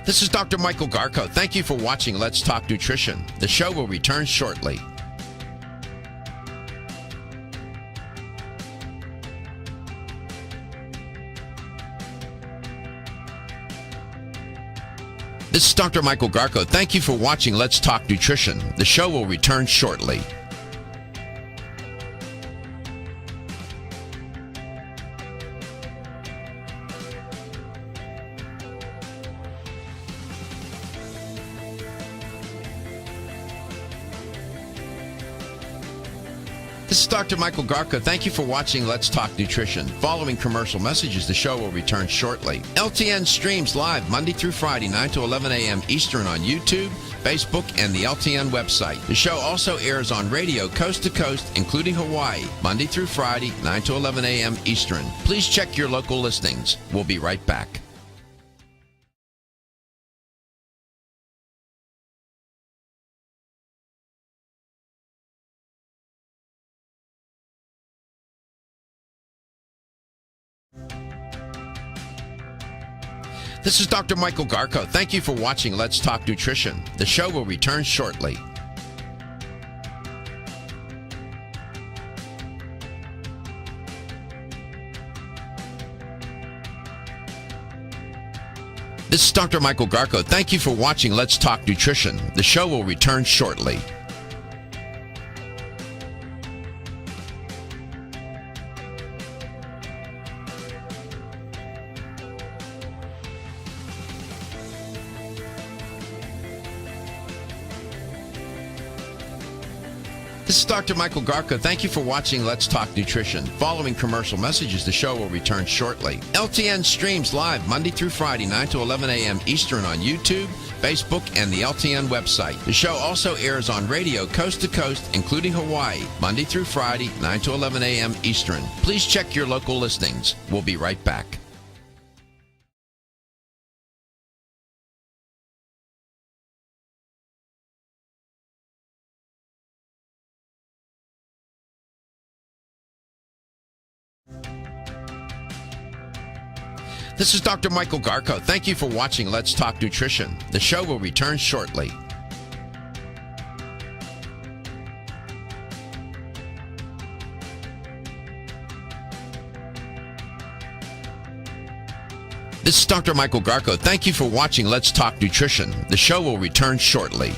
This is Dr. Michael Garko. Thank you for watching Let's Talk Nutrition. The show will return shortly. This is Dr. Michael Garko. Thank you for watching Let's Talk Nutrition. The show will return shortly. This is Dr. Michael Garko. Thank you for watching Let's Talk Nutrition. Following commercial messages, the show will return shortly. LTN streams live Monday through Friday, 9 to 11 a.m. Eastern on YouTube, Facebook, and the LTN website. The show also airs on radio coast to coast, including Hawaii, Monday through Friday, 9 to 11 a.m. Eastern. Please check your local listings. We'll be right back. This is Dr. Michael Garko. Thank you for watching Let's Talk Nutrition. The show will return shortly. This is Dr. Michael Garko. Thank you for watching Let's Talk Nutrition. The show will return shortly. This is Dr. Michael Garko. Thank you for watching Let's Talk Nutrition. Following commercial messages, the show will return shortly. LTN streams live Monday through Friday, 9 to 11 a.m. Eastern on YouTube, Facebook, and the LTN website. The show also airs on radio coast to coast, including Hawaii, Monday through Friday, 9 to 11 a.m. Eastern. Please check your local listings. We'll be right back. This is Dr. Michael Garko. Thank you for watching Let's Talk Nutrition. The show will return shortly. This is Dr. Michael Garko. Thank you for watching Let's Talk Nutrition. The show will return shortly.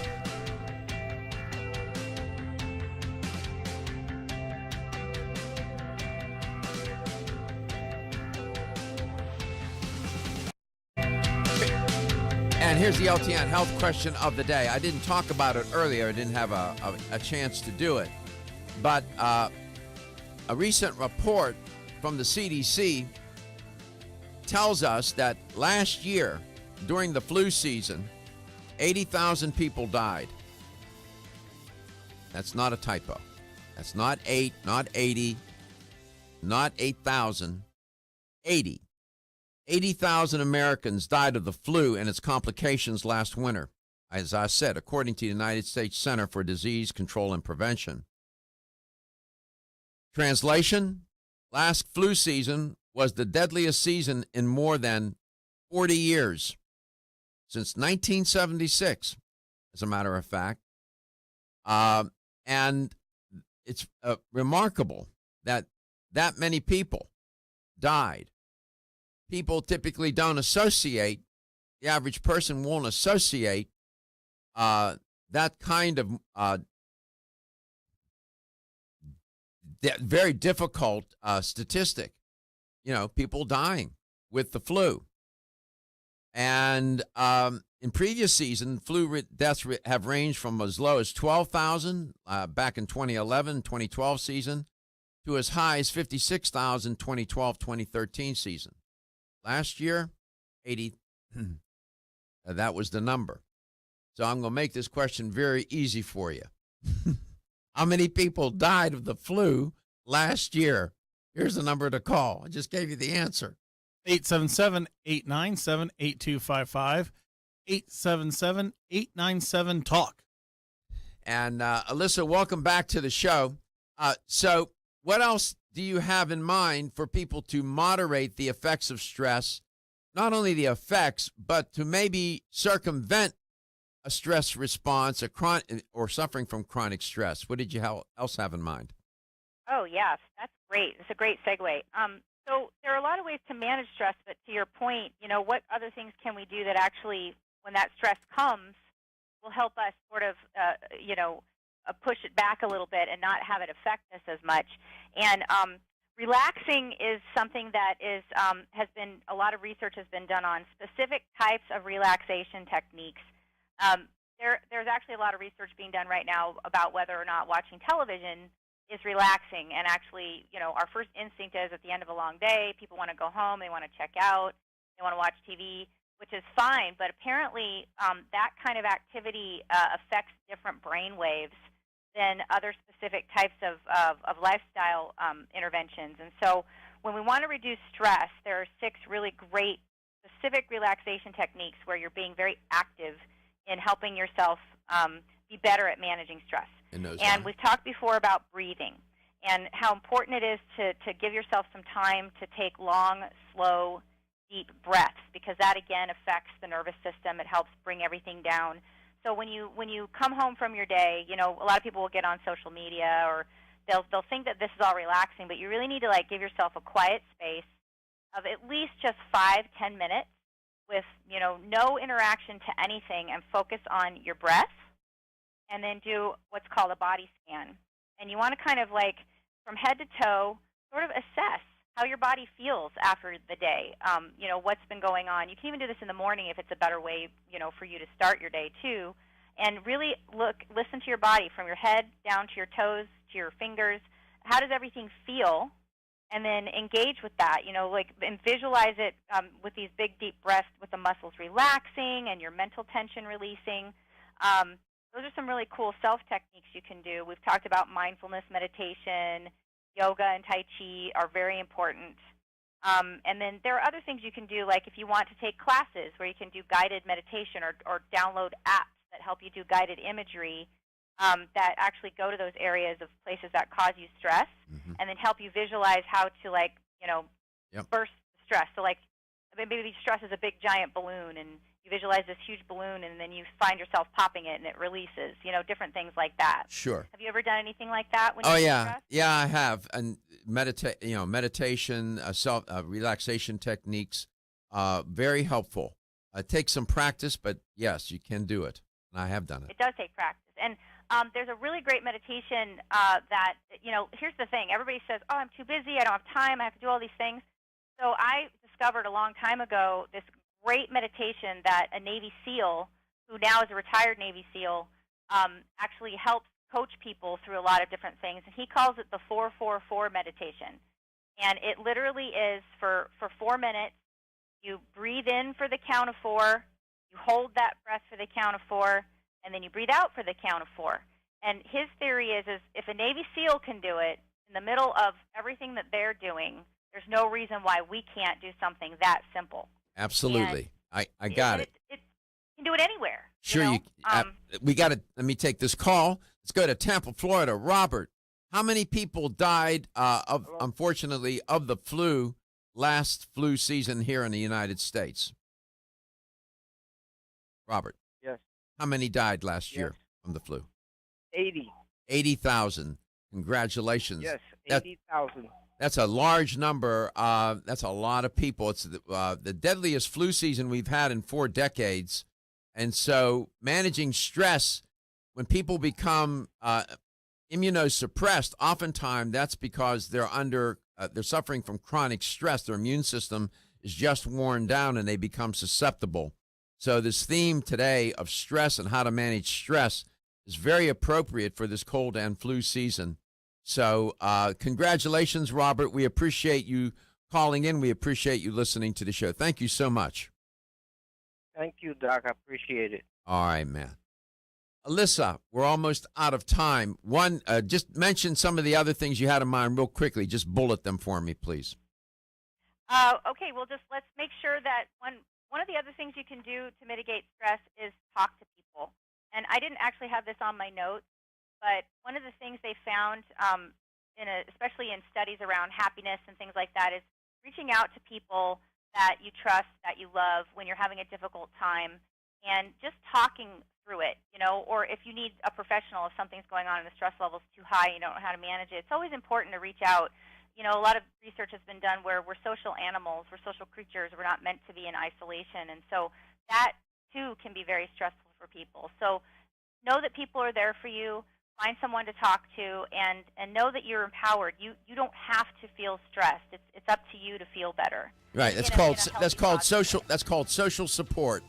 And here's the LTN health question of the day. I didn't talk about it earlier. I didn't have a chance to do it. But a recent report from the CDC tells us that last year, during the flu season, 80,000 people died. That's not a typo. That's not 8, not 80, not 8,000, 80. 80,000 Americans died of the flu and its complications last winter, as I said, according to the United States Center for Disease Control and Prevention. Translation: last flu season was the deadliest season in more than 40 years, since 1976, as a matter of fact. And it's remarkable that that many people died. People typically don't associate, the average person won't associate that kind of very difficult statistic. You know, people dying with the flu. And in previous season, flu deaths have ranged from as low as 12,000 back in 2011, 2012 season, to as high as 56,000 2012-2013 season. Last year, 80, that was the number. So I'm going to make this question very easy for you. How many people died of the flu last year? Here's the number to call. I just gave you the answer. 877-897-8255, 877-897-TALK. And Alyssa, welcome back to the show. So what else do you have in mind for people to moderate the effects of stress? Not only the effects, but to maybe circumvent a stress response or suffering from chronic stress. What did you else have in mind? Oh, yes, that's great. It's a great segue. So there are a lot of ways to manage stress, but to your point, you know, what other things can we do that actually, when that stress comes, will help us sort of, push it back a little bit and not have it affect us as much. And relaxing is something that is has been, a lot of research has been done on specific types of relaxation techniques. There's actually a lot of research being done right now about whether or not watching television is relaxing. And actually, you know, our first instinct is at the end of a long day, people want to go home, they want to check out, they want to watch TV, which is fine. But apparently that kind of activity affects different brain waves than other specific types of lifestyle interventions. And so when we want to reduce stress, there are 6 really great specific relaxation techniques where you're being very active in helping yourself be better at managing stress. And we've talked before about breathing and how important it is to give yourself some time to take long, slow, deep breaths, because that, again, affects the nervous system. It helps bring everything down. So when you come home from your day, you know, a lot of people will get on social media or they'll think that this is all relaxing, but you really need to, like, give yourself a quiet space of at least just 5-10 minutes with, no interaction to anything and focus on your breath, and then do what's called a body scan. And you want to kind of like from head to toe sort of assess how your body feels after the day, what's been going on. You can even do this in the morning if it's a better way, for you to start your day too. And really listen to your body from your head down to your toes, to your fingers. How does everything feel? And then engage with that, and visualize it with these big, deep breaths with the muscles relaxing and your mental tension releasing. Those are some really cool self techniques you can do. We've talked about mindfulness meditation. Yoga and Tai Chi are very important. And then there are other things you can do, like if you want to take classes where you can do guided meditation or download apps that help you do guided imagery that actually go to those areas of places that cause you stress, and then help you visualize how to, burst stress. So, maybe stress is a big, giant balloon, and you visualize this huge balloon, and then you find yourself popping it, and it releases, different things like that. Sure. Have you ever done anything like that? When Yeah. Yeah, I have. And meditation, relaxation techniques, very helpful. It takes some practice, but yes, you can do it. And I have done it. It does take practice. And there's a really great meditation that, here's the thing. Everybody says, oh, I'm too busy. I don't have time. I have to do all these things. So I discovered a long time ago this great meditation that a Navy SEAL, who now is a retired Navy SEAL, actually helps coach people through a lot of different things. And he calls it the 4-4-4 meditation. And it literally is for 4 minutes. You breathe in for the count of 4. You hold that breath for the count of 4. And then you breathe out for the count of 4. And his theory is if a Navy SEAL can do it in the middle of everything that they're doing, there's no reason why we can't do something that simple. Absolutely. I got it. You can do it anywhere. Sure. We got to, let me take this call. Let's go to Tampa, Florida. Robert, how many people died, unfortunately, of the flu last flu season here in the United States? Robert. Yes. How many died last year from the flu? 80. 80,000. Congratulations. Yes, 80,000. That's a large number. That's a lot of people. It's the deadliest flu season we've had in 4 decades. And so managing stress, when people become immunosuppressed, oftentimes that's because they're suffering from chronic stress. Their immune system is just worn down and they become susceptible. So this theme today of stress and how to manage stress is very appropriate for this cold and flu season. So congratulations, Robert. We appreciate you calling in. We appreciate you listening to the show. Thank you so much. Thank you, Doc. I appreciate it. All right, man. Alyssa, we're almost out of time. Just mention some of the other things you had in mind real quickly. Just bullet them for me, please. Okay, well, let's make sure that one of the other things you can do to mitigate stress is talk to people. And I didn't actually have this on my notes, but one of the things they found, especially in studies around happiness and things like that, is reaching out to people that you trust, that you love when you're having a difficult time, and just talking through it, or if you need a professional, if something's going on and the stress level's too high, you don't know how to manage it, it's always important to reach out. A lot of research has been done where we're social animals, we're social creatures, we're not meant to be in isolation, and so that too can be very stressful for people. So know that people are there for you, find someone to talk to, and know that you're empowered. You don't have to feel stressed. It's up to you to feel better. Right. That's called social support,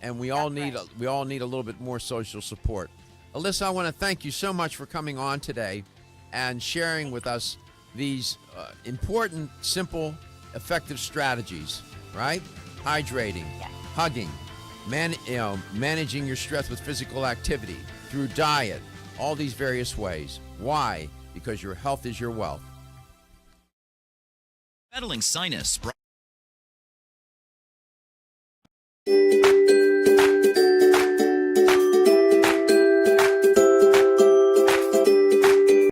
and we all need a little bit more social support. Alyssa, I want to thank you so much for coming on today and sharing with us these important, simple, effective strategies. Right? Hydrating, hugging, managing your stress with physical activity through diet. All these various ways. Why? Because your health is your wealth. Battling sinus.